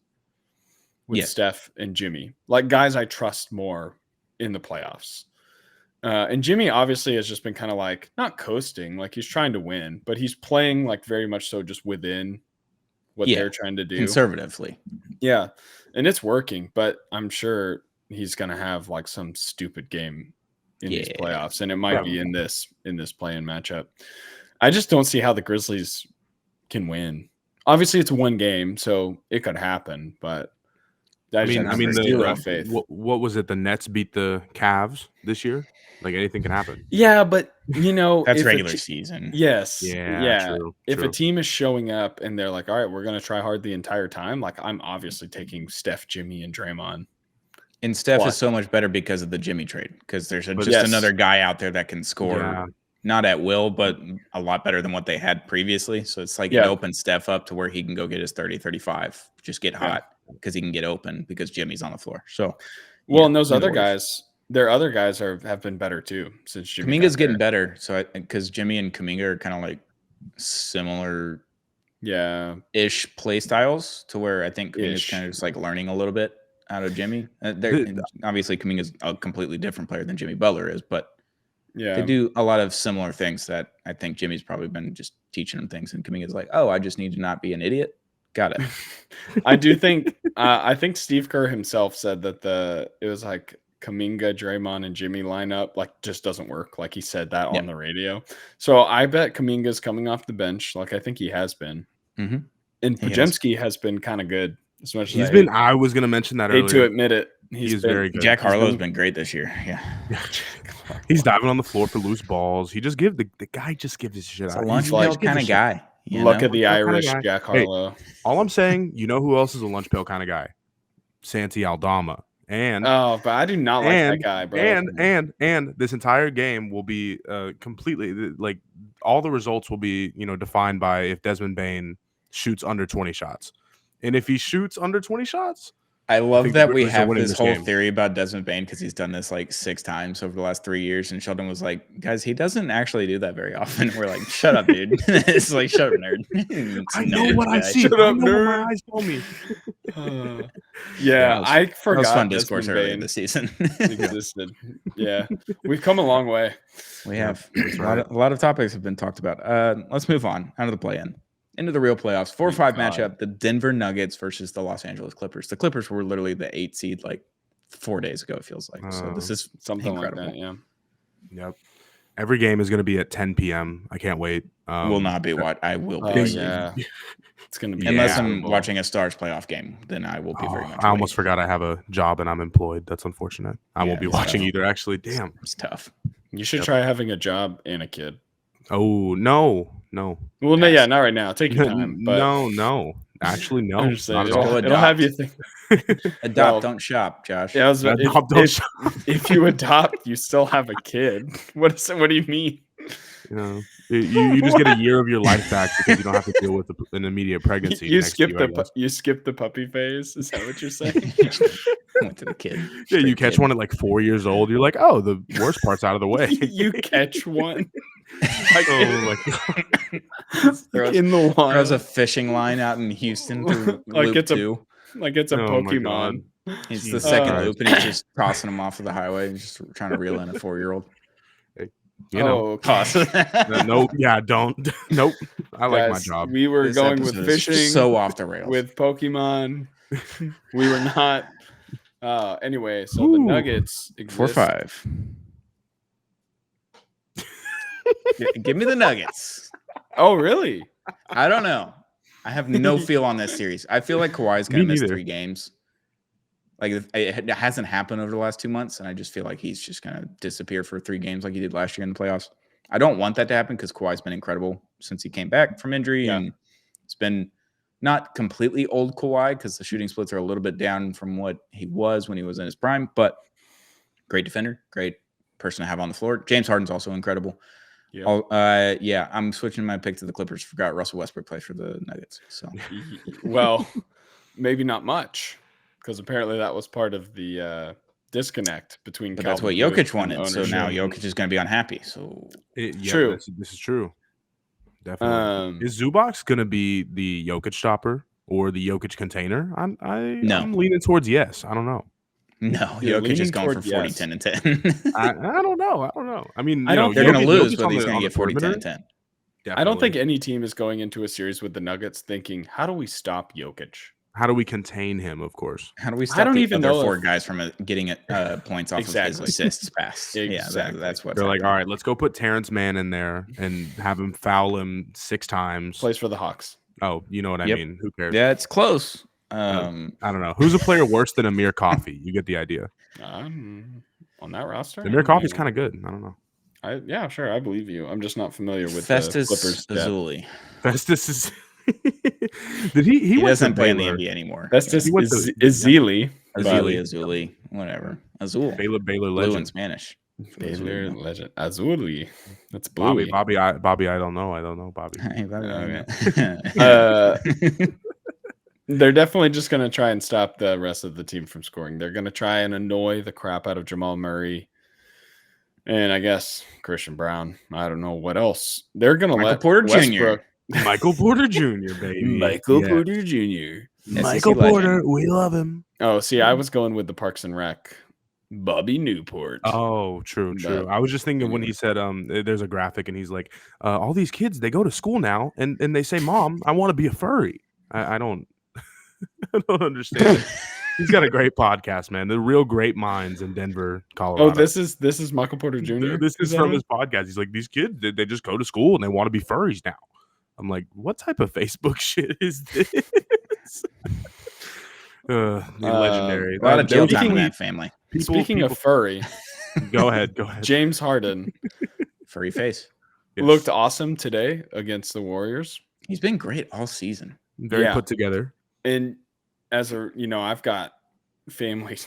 with Steph and Jimmy, like guys I trust more in the playoffs. And Jimmy obviously has just been kind of like not coasting, like he's trying to win, but he's playing like very much so just within what they're trying to do conservatively. Yeah. And it's working, but I'm sure he's going to have like some stupid game in these playoffs, and it might be in this play-in matchup. I just don't see how the Grizzlies can win. Obviously, it's one game, so it could happen. But I mean, zero faith. What was it? The Nets beat the Cavs this year. Like anything can happen. Yeah, but that's regular season. Yes. Yeah. True, if a team is showing up and they're like, all right, we're going to try hard the entire time. Like I'm obviously taking Steph, Jimmy, and Draymond. And Steph is so much better because of the Jimmy trade, because there's just another guy out there that can score, not at will, but a lot better than what they had previously. So it's like it opens Steph up to where he can go get his 30, 35, just get hot because he can get open because Jimmy's on the floor. So, and those other guys, their other guys have been better too since Jimmy. Kuminga's getting better. So because Jimmy and Kuminga are kind of like similar, ish play styles to where I think Kuminga's kind of just like learning a little bit out of Jimmy. Obviously, Kuminga is a completely different player than Jimmy Butler is, but they do a lot of similar things that I think Jimmy's probably been just teaching him things, and Kuminga's like, oh, I just need to not be an idiot. Got it. I do think I think Steve Kerr himself said that it was like Kuminga, Draymond, and Jimmy lineup like just doesn't work. Like he said that on the radio. So I bet Kuminga's coming off the bench, like I think he has been. Mm-hmm. And Podziemski has been kind of good. As much as I was going to mention that earlier. Hate to admit it. He's very good. Jack Harlow's been great this year. Yeah. He's diving on the floor for loose balls. He just the guy just gives his shit out. He's a lunch pail kind of guy. Look at the Irish Jack Harlow. Hey, all I'm saying, you know who else is a lunch pail kind of guy? Santi Aldama. But I do not like that guy, bro. And this entire game will be completely like all the results will be, defined by if Desmond Bane shoots under 20 shots. And if he shoots under 20 shots, I love that we have this whole theory about Desmond Bane because he's done this like 6 times over the last 3 years. And Sheldon was like, guys, he doesn't actually do that very often. We're like, shut up, dude. It's like, shut up, nerd. I know what I see. Shut up, nerd. My eyes told me. I forgot. That was fun discourse early in the season. Existed. Yeah. We've come a long way. We have. A lot of topics have been talked about. Let's move on out of the play-in. Into the real playoffs, 4-5 matchup, the Denver Nuggets versus the Los Angeles Clippers. The Clippers were literally the 8th seed like 4 days ago, it feels like. So this is something incredible. Like that, yeah. Yep. Every game is going to be at 10 p.m. I can't wait. Will not be what I will be. Yeah. It's going to be. Unless I'm watching a Stars playoff game, then I will be very much. I almost forgot I have a job and I'm employed. That's unfortunate. I won't be watching either, actually. Damn. It's tough. You should try having a job and a kid. Oh, no. Well, no, not right now. Take your time. But no. Actually, no. It'll have you think. Adopt, don't shop, Josh. Yeah, if you adopt, you still have a kid. What do you mean? You just get a year of your life back because you don't have to deal with an immediate pregnancy. You skip the puppy phase. Is that what you're saying? Went to the kid. Yeah, you catch one at like 4 years old. You're like, oh, the worst part's out of the way. You catch one. Oh my god! In the wild. Throws a fishing line out in Houston through Like loop it's a- 2. Like it's a Oh my Pokemon. It's the Jesus second Christ. loop, and he's just tossing him off of the highway. He's just trying to reel in a 4-year-old. You know. okay. Pause. Nope. Yeah. Don't. Nope. I like my Guys, job. We were This going with episode is fishing, so off the rails. with Pokemon. We were not. Anyway, so the Ooh. Nuggets exist. 4-5. Give me the Nuggets. Oh, really? I don't know. I have no feel on this series. I feel like Kawhi's going Me to miss neither. 3 games. Like it hasn't happened over the last 2 months, and I just feel like he's just going to disappear for 3 games like he did last year in the playoffs. I don't want that to happen because Kawhi's been incredible since he came back from injury, and it's been not completely old Kawhi because the shooting splits are a little bit down from what he was when he was in his prime, but great defender, great person to have on the floor. James Harden's also incredible. Yep. I'm switching my pick to the Clippers. Forgot Russell Westbrook plays for the Nuggets. So Well, maybe not much, because apparently that was part of the disconnect between. but that's what Calvin Booth Jokic and wanted. So ownership. now Jokic is going to be unhappy. So True. This is true. Definitely. Is Zubac going to be the Jokic stopper or the Jokic container? I'm leaning towards yes. I don't know. no, You're Jokic is leaning going for toward 40, yes. 10, and 10. I don't know. I mean, I don't They're think going to lose, Jokic's but on he's the- going on to the get 40, 10, perimeter. and 10. I don't think Definitely. any team is going into a series with the Nuggets thinking, "How do we stop Jokic?" How do we contain him? Of course. How do we I stop don't the even other know 4 if- guys from getting points off of his Exactly. assists pass? Exactly. That's what They're like, all right, let's go put Terrence Mann in there and have him foul him 6 times. Plays for the Hawks. Oh, you know what I Yep. mean? Who cares? Yeah, it's close. I don't know. Who's a player worse than Amir Coffey? You get the idea. On that roster, Amir Coffey's kind of good. I don't know. Yeah, sure. I believe you. I'm just not familiar with Festus the Clippers. depth. Azuli. Festus is. Did he? He went doesn't to play in the Baylor. NBA anymore. Festus He went to- Ezeli. Azuli, whatever. Azul. Baylor Blue in legend. Spanish. Baylor legend. Azuli. That's blue. Bobby. I don't know. Bobby. Hey, Bobby. They're definitely just going to try and stop the rest of the team from scoring. They're going to try and annoy the crap out of Jamal Murray. And I guess Christian Brown. I don't know what else. They're going to let Porter Jr. Westbrook. Michael Porter Jr. Baby. Michael Yeah. Porter Jr. Michael legend. Porter. We love him. Oh, see, I was going with the Parks and Rec. Bobby Newport. Oh, true. But- I was just thinking when he said, there's a graphic and he's like, all these kids, they go to school now and they say, Mom, I want to be a furry. I don't, I don't understand. He's got a great podcast, man. The real great minds in Denver, Colorado. Oh, this is Michael Porter Jr. This is that from it? his podcast. He's like, these kids, they just go to school and they want to be furries now. I'm like, what type of Facebook shit is this? Legendary. A lot of jail time in Speaking- that family. Speaking of furry, go ahead. James Harden Furry face. Yes. looked awesome today against the Warriors. He's been great all season. Very Yeah. put together. And as I've got family,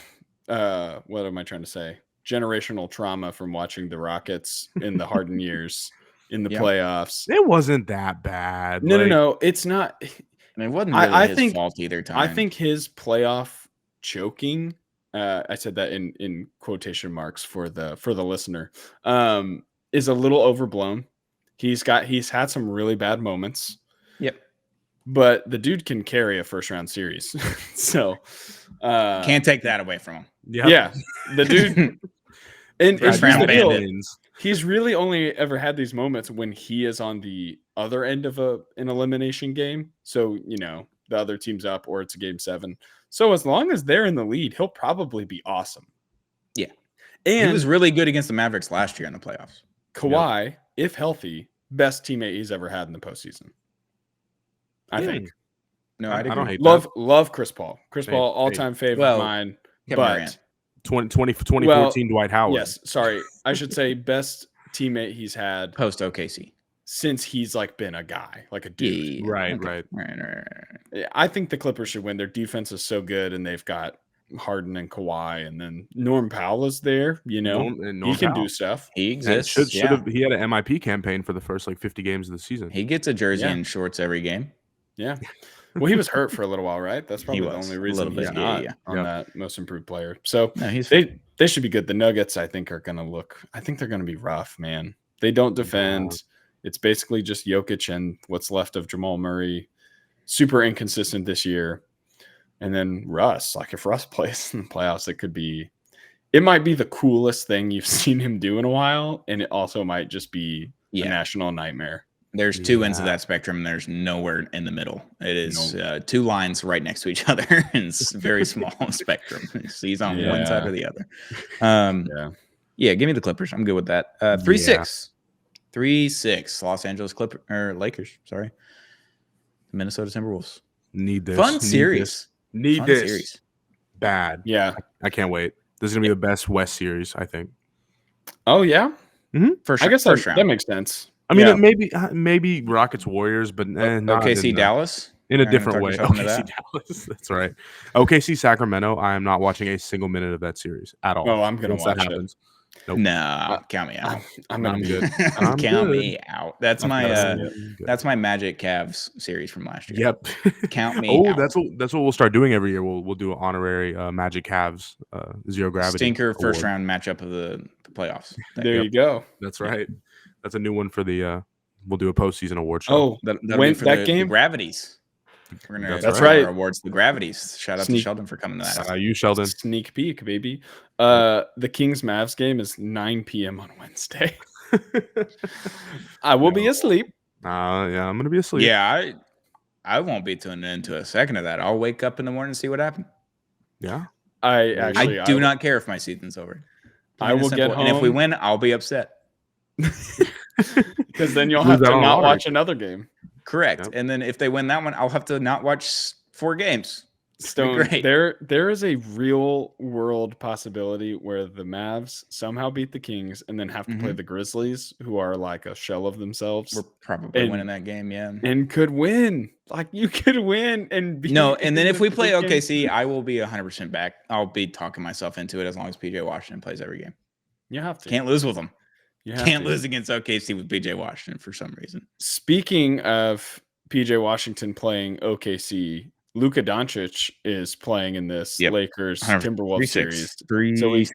what am I trying to say? Generational trauma from watching the Rockets in the Harden years in the Yeah. playoffs. It wasn't that bad. No. It's not. I mean, it wasn't really I his think- fault either time. I think his playoff choking, I said that in quotation marks for the listener, is a little overblown. He's had some really bad moments. Yep. But the dude can carry a first round series. So Can't take that away from him. yeah, the dude and First here's round the deal. bandits. He's really only ever had these moments when he is on the other end of an elimination game. So, the other team's up or it's a game 7. So as long as they're in the lead, he'll probably be awesome. Yeah. And He was really good against the Mavericks last year in the playoffs. Kawhi, if healthy, best teammate he's ever had in the postseason. I think. No, I don't hate Love Chris Paul. Chris Hey, Paul, all-time favorite Well, of mine. Kevin But Durant. 2014 Dwight Howard. yes, sorry. I should say best teammate he's had Post OKC. since he's been a guy, like a dude. Right. I think the Clippers should win. Their defense is so good, and they've got Harden and Kawhi, and then Norm Powell is there. Norm he can Powell. do stuff. He And exists. should have. He had an MIP campaign for the first 50 games of the season. He gets a jersey Yeah. and shorts every game. Yeah. Well, he was hurt for a little while, right? That's probably the was, only a reason little he's bit, not yeah. on that most improved player. So No, he's they should be good. The Nuggets, I think, are going to look. I think they're going to be rough, man. They don't defend. It's basically just Jokic and what's left of Jamal Murray. Super inconsistent this year. And then Russ, like if Russ plays in the playoffs, it might be the coolest thing you've seen him do in a while. And it also might just be a national nightmare. There's two ends of that spectrum, and there's nowhere in the middle. It is two lines right next to each other, and it's a very small spectrum. So he's on one side or the other. Give me the Clippers. I'm good with that. 3-6. 3-6. Los Angeles Lakers. Sorry. Minnesota Timberwolves. Need this. Fun series. Need this. Series. Bad. Yeah. I can't wait. This is going to be the best West series, I think. Oh, yeah? Mm-hmm. I guess that makes sense. I mean, maybe Rockets Warriors, but not OKC Dallas in a different way. OKC Dallas, that's right. OKC Sacramento. I am not watching a single minute of that series at all. Oh, I'm gonna watch that happens. Nope. No, count me out. I'm good. Count me out. That's my Magic Cavs series from last year. Yep. Count me out. That's what we'll start doing every year. We'll do an honorary Magic Cavs zero gravity stinker first round matchup of the playoffs. There you go. That's right. That's a new one for the. We'll do a postseason award show. Oh, that game, the gravities. We're gonna that's right. Awards the gravities. Shout out to Sheldon for coming to that. You Sheldon. Sneak peek, baby. The Kings Mavs game is 9 p.m. on Wednesday. I will be asleep. Yeah, I'm gonna be asleep. Yeah, I won't be tuning into a second of that. I'll wake up in the morning and see what happened. Yeah, I do not care if my season's over. I will get home, and if we win, I'll be upset. Because then you'll have to not watch another game. Correct. Yep. And then if they win that one, I'll have to not watch 4 games. Stone, there is a real world possibility where the Mavs somehow beat the Kings and then have to play the Grizzlies, who are like a shell of themselves. We're probably winning that game, yeah. And could win. Like you could win and beat. No, and then if we play OKC, I will be 100% back. I'll be talking myself into it as long as PJ Washington plays every game. You have to. Can't lose with them. You can't lose against OKC with PJ Washington for some reason. Speaking of PJ Washington playing OKC, Luka Doncic is playing in this Lakers Timberwolves series. 3-6.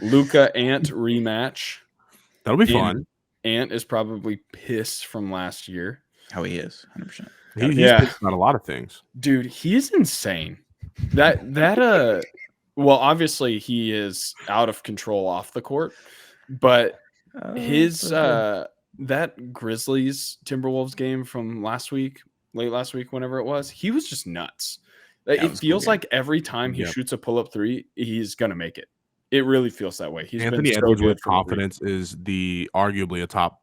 Luka Ant rematch. That'll be fun. Ant is probably pissed from last year. Oh, he is 100%. He's pissed about a lot of things, dude. He's insane. Well, obviously he is out of control off the court, but his that Grizzlies Timberwolves game from late last week, whenever it was, he was just nuts. It feels like every time he shoots a pull-up three, he's gonna make it. It really feels that way. Anthony Edwards with confidence is arguably a top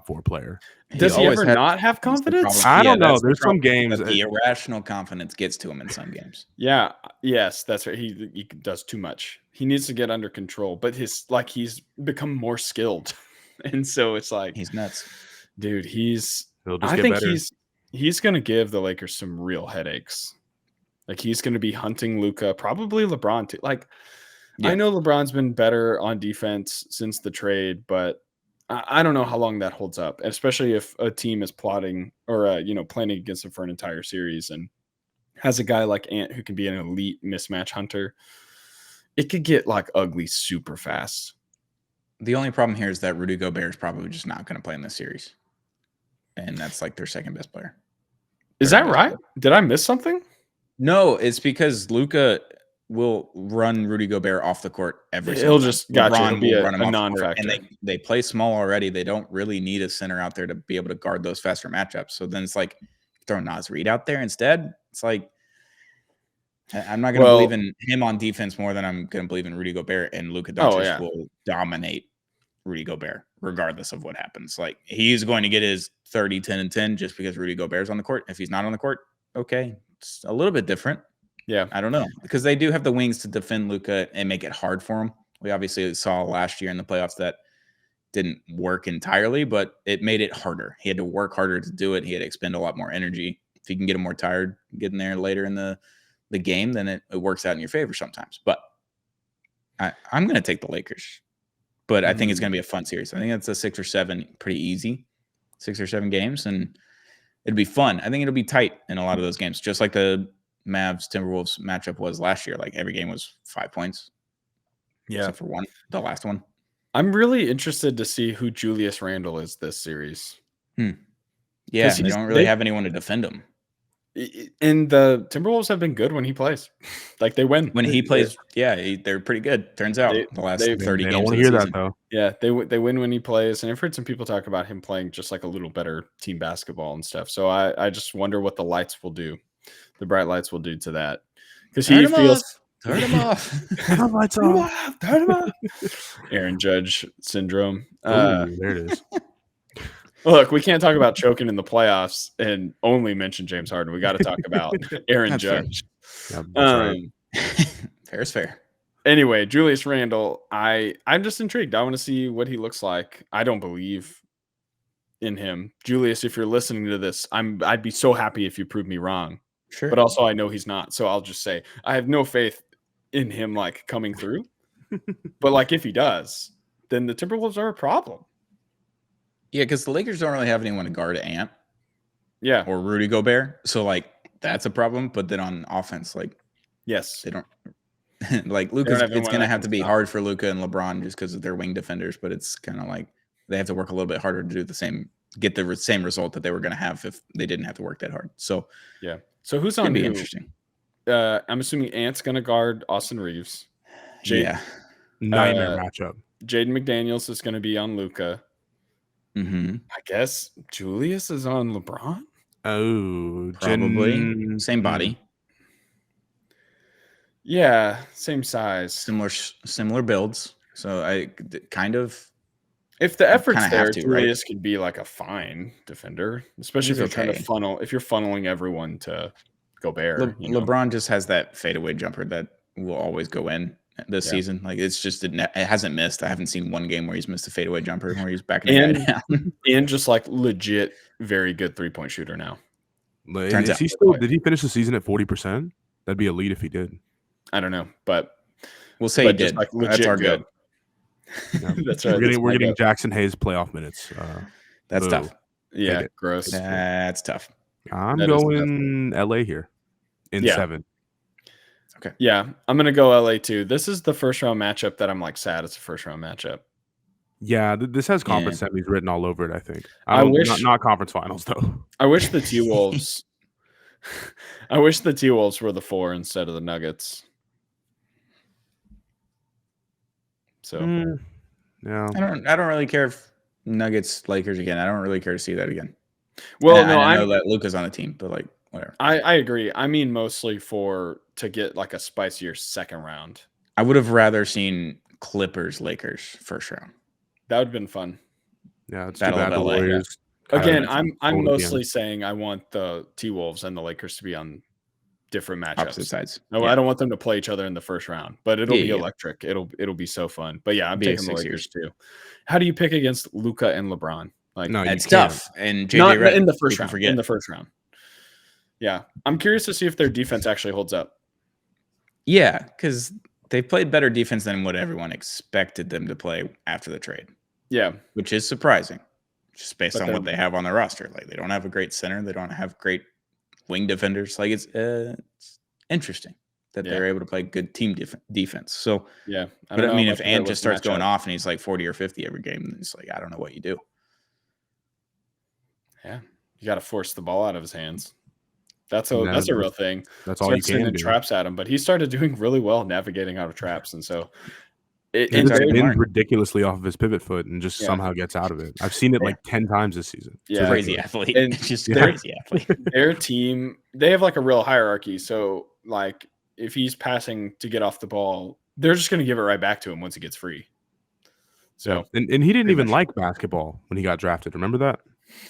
4 player. Does he ever not have confidence? I don't know. There's some games the irrational confidence gets to him in some games. Yeah. Yes, that's right. He does too much. He needs to get under control, but he's become more skilled. And so it's like he's nuts. Dude, I think he's going to give the Lakers some real headaches. Like he's going to be hunting Luka, probably LeBron too. I know LeBron's been better on defense since the trade, but I don't know how long that holds up, especially if a team is plotting or planning against him for an entire series and has a guy like Ant who can be an elite mismatch hunter. It could get ugly super fast. The only problem here is that Rudy Gobert is probably just not going to play in this series, and that's their second best player. Is that right? Did I miss something? No, it's because Luka will run Rudy Gobert off the court every He'll just LeBron be will run him a off non-factor. The court, and they play small already. They don't really need a center out there to be able to guard those faster matchups. So then it's throw Naz Reid out there instead. It's I'm not going to believe in him on defense more than I'm going to believe in Rudy Gobert, and Luka Doncic will dominate Rudy Gobert regardless of what happens. He's going to get his 30, 10, and 10 just because Rudy Gobert's on the court. If he's not on the court, okay, it's a little bit different. Yeah, I don't know, because they do have the wings to defend Luka and make it hard for him. We obviously saw last year in the playoffs that didn't work entirely, but it made it harder. He had to work harder to do it. He had to expend a lot more energy. If you can get him more tired getting there later in the game, then it works out in your favor sometimes. But I'm going to take the Lakers, but I think it's going to be a fun series. I think it's a 6 or 7, pretty easy 6 or 7 games, and it'd be fun. I think it'll be tight in a lot of those games, just like the Mavs Timberwolves matchup was last year. Every game was 5 points. Yeah. Except for one, the last one. I'm really interested to see who Julius Randle is this series. Yeah, they don't really have anyone to defend him. And the Timberwolves have been good when he plays. Like they win. When he plays, they're pretty good. Turns out the last 30 games. They don't want to hear that though. Yeah, they win when he plays. And I've heard some people talk about him playing just like a little better team basketball and stuff. So I just wonder what the lights will do. The bright lights will do to that. Because he feels turn him off. Turn the lights off. Turn him off. Aaron Judge syndrome. There it is. Look, we can't talk about choking in the playoffs and only mention James Harden. We got to talk about Aaron Judge. Yeah, that's right. Fair is fair. Anyway, Julius Randle, I'm just intrigued. I want to see what he looks like. I don't believe in him. Julius, if you're listening to this, I'd be so happy if you prove me wrong. Sure. But also I know he's not. So I'll just say I have no faith in him like coming through. But like if he does, then the Timberwolves are a problem. Yeah, because the Lakers don't really have anyone to guard Ant. Yeah. Or Rudy Gobert. So like that's a problem. But then on offense, like yes, they don't like Luka's. It's gonna have to be hard for Luka and LeBron just because of their wing defenders. But it's kind of like they have to work a little bit harder to do get the same result that they were gonna have if they didn't have to work that hard. So yeah. So who's on? Be interesting. I'm assuming Ant's gonna guard Austin Reeves. Nightmare matchup. Jaden McDaniels is gonna be on Luka. Mm-hmm. I guess Julius is on LeBron. Oh, probably same body. Yeah, same size, similar builds. So I kind of, if the effort's there, Julius could be like a fine defender, especially if you're trying to funnel. If you're funneling everyone to Gobert, LeBron just has that fadeaway jumper that will always go in this season. Like it's just it hasn't missed. I haven't seen one game where he's missed a fadeaway jumper where he's backing the guy down. And just like legit, very good 3-point shooter now. Did he finish the season at 40%? That'd be elite if he did. I don't know, but we'll say he did. Like that's our good. Yeah. That's right. We're getting Jackson Hayes playoff minutes. That's tough. Yeah, gross. That's tough. I'm going LA here in 7. Okay. Yeah, I'm gonna go LA too. This is the first round matchup that I'm like sad it's a first round matchup. Yeah, this has conference semis written all over it. I think. I wish not conference finals though. I wish the T-Wolves. I wish the T-Wolves were the 4 instead of the Nuggets. So yeah, I don't really care if Nuggets Lakers again. I don't really care to see that again. Well, I know that Luka's on the team, but like whatever. I agree. I mean, mostly to get like a spicier second round. I would have rather seen Clippers Lakers first round. That would have been fun. Yeah, it's Battle of the Warriors. Again, I'm mostly saying I want the T-Wolves and the Lakers to be on different matchups. Opposite sides. No, I don't want them to play each other in the first round, but it'll be electric. It'll be so fun. But yeah, I'm taking the Lakers too. How do you pick against Luka and LeBron? Like, no, it's tough. And JJ Redick in the first round. In the first round. Yeah, I'm curious to see if their defense actually holds up. Yeah, because they played better defense than what everyone expected them to play after the trade. Yeah, which is surprising, just based on what they have on their roster. Like they don't have a great center, they don't have great wing defenders. Like it's interesting that they're able to play good team defense. So yeah, I mean, if Ant just starts going off and he's like 40 or 50 every game, it's like I don't know what you do. Yeah, you got to force the ball out of his hands. That's a real thing. That's all you can do. Traps at him, but he started doing really well navigating out of traps, and so it's been ridiculously off of his pivot foot and just somehow gets out of it. I've seen it like 10 times this season. Yeah, crazy athlete. And just crazy athlete. Their team, they have like a real hierarchy. So like if he's passing to get off the ball, they're just going to give it right back to him once he gets free. So and he didn't even like basketball when he got drafted. Remember that?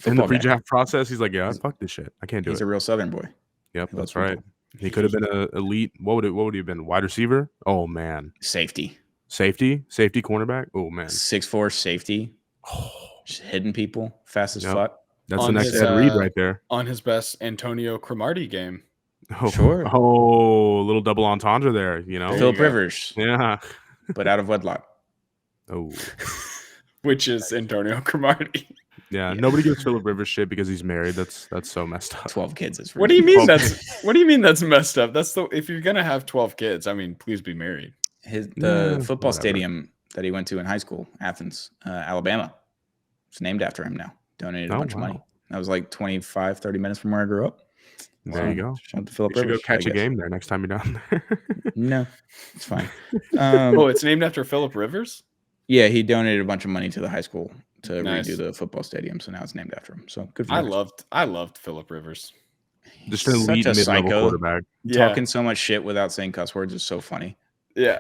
In the pre-draft process, he's like, "Yeah, fuck this shit. I can't do it." He's a real Southern boy. Yep, that's right. He could have been an elite. What would he have been? Wide receiver? Oh man, safety, cornerback. Oh man, 6'4" safety. Just hitting people fast as fuck. That's the next Ed Reed right there. On his best Antonio Cromartie game. Oh, sure. Oh, a little double entendre there. You know, Philip Rivers. Yeah, but out of wedlock. Oh, which is Antonio Cromartie. Yeah, nobody gives Philip Rivers shit because he's married. That's so messed up. 12 kids is what do you mean what do you mean that's messed up? That's if you're gonna have 12 kids, I mean, please be married. The football stadium that he went to in high school, Athens, Alabama. It's named after him now. Donated a bunch of money. That was like 25, 30 minutes from where I grew up. There you go. Shout out to Philip You should Rivers. go catch a game there next time you're down there. No, it's fine. It's named after Philip Rivers? Yeah, he donated a bunch of money to the high school to redo the football stadium, so now it's named after him. So good for him. I loved Philip Rivers. Just an elite mid-level quarterback. Talking so much shit without saying cuss words is so funny. Yeah.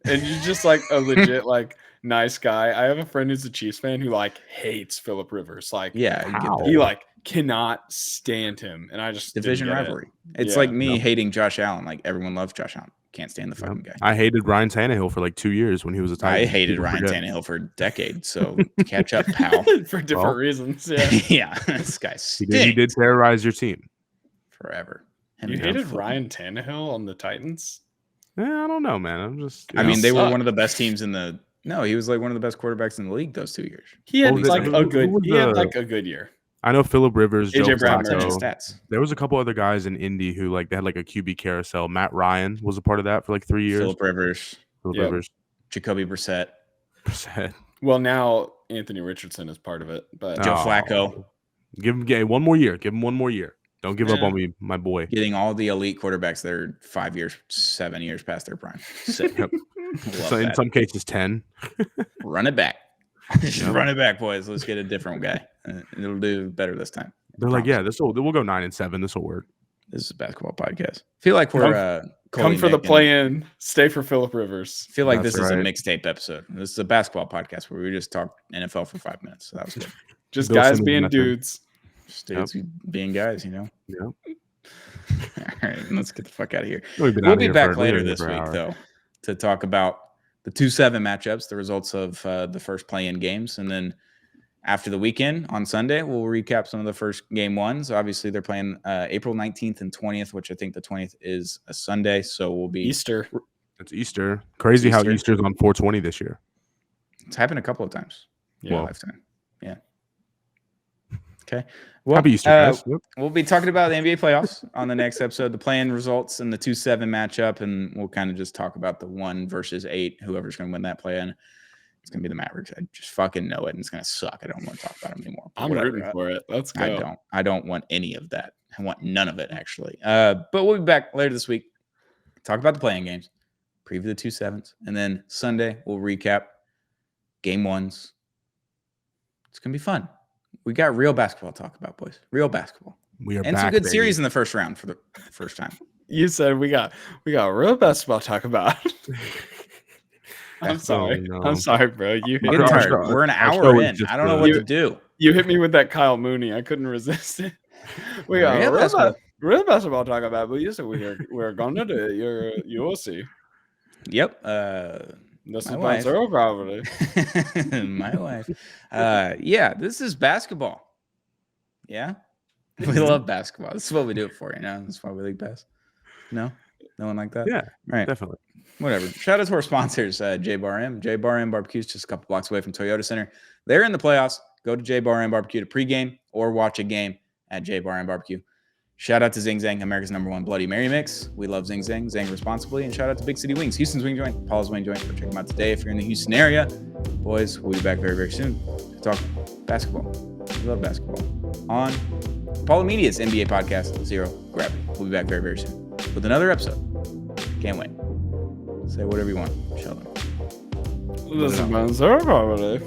And you're just like a legit like nice guy. I have a friend who's a Chiefs fan who like hates Philip Rivers. Like, he like cannot stand him. And I just division rivalry. It's like me hating Josh Allen. Like everyone loves Josh Allen. Can't stand the fucking guy. I hated Ryan Tannehill for like 2 years when he was a Titan. I hated Ryan Tannehill for a decade. So catch up, pal. For different reasons. Yeah. Yeah. This guy stinks. He did terrorize your team forever. You hated Ryan Tannehill on the Titans? Yeah, I don't know, man. I mean, they were one of the best teams in the. No, he was like one of the best quarterbacks in the league those 2 years. He had a good year. I know Philip Rivers, AJ Brown, stats. There was a couple other guys in Indy who like they had like a QB carousel. Matt Ryan was a part of that for like 3 years. Philip Rivers, Jacoby Brissett. Well, now Anthony Richardson is part of it, but Joe Flacco. Give him one more year. Give him one more year. Don't give up on me, my boy. Getting all the elite quarterbacks that are 5 years, 7 years past their prime. So in some cases, 10. Run it back. Just run it back, boys. Let's get a different guy. It'll do better this time. They're like, we'll go 9-7. This will work. This is a basketball podcast. I feel like we're come for the play-in, stay for Philip Rivers. I feel like this is a mixtape episode. This is a basketball podcast where we just talk NFL for 5 minutes. So that was good. Just guys being dudes. Just dudes being guys, you know? Yeah. All right, let's get the fuck out of here. We'll be back later this week, though, to talk about the 2-7 matchups, the results of the first play-in games, and then after the weekend on Sunday, we'll recap some of the first game ones. Obviously, they're playing April 19th and 20th, which I think the 20th is a Sunday, so we'll be Easter. It's Easter. Crazy how Easter's on 4/20 this year. It's happened a couple of times in my lifetime. Yeah. Okay. Well, happy Easter, guys. We'll be talking about the NBA playoffs on the next episode, the play-in results and the 2-7 matchup, and we'll kind of just talk about the 1 versus 8, whoever's going to win that play-in. It's going to be the Mavericks. I just fucking know it, and it's going to suck. I don't want to talk about them anymore. I'm rooting for it. Let's go. I don't want any of that. I want none of it, actually. But we'll be back later this week. Talk about the play-in games, preview the 2-7s, and then Sunday we'll recap game 1s. It's going to be fun. We got real basketball to talk about, boys. Real basketball. We are and back, some good baby. series in the first round for the first time. You said we got real basketball to talk about. I'm sorry. Oh, no. I'm sorry, bro. You hit I'm getting tired. We're an hour in. I don't know what to do. You hit me with that Kyle Mooney. I couldn't resist it. We got real basketball to talk about, but you said we're going to do it. You will see. Yep. That's my zero probably. My wife. Yeah, this is basketball. Yeah. We love basketball. This is what we do it for, you know. That's why we league pass. No? No one like that? Yeah. Right. Definitely. Whatever. Shout out to our sponsors, J Bar M. J Bar M Barbecue is just a couple blocks away from Toyota Center. They're in the playoffs. Go to J Bar M Barbecue to pregame or watch a game at J Bar M Barbecue. Shout out to Zing Zang, America's #1 Bloody Mary mix. We love Zing Zang. Zang responsibly. And shout out to Big City Wings, Houston's Wing Joint, Paul's Wing Joint. Go check them out today if you're in the Houston area. Boys, we'll be back very, very soon to talk basketball. We love basketball. On Paulo Media's NBA podcast, Zero Gravity. We'll be back very, very soon with another episode. Can't wait. Say whatever you want, Sheldon. This is my zero probably.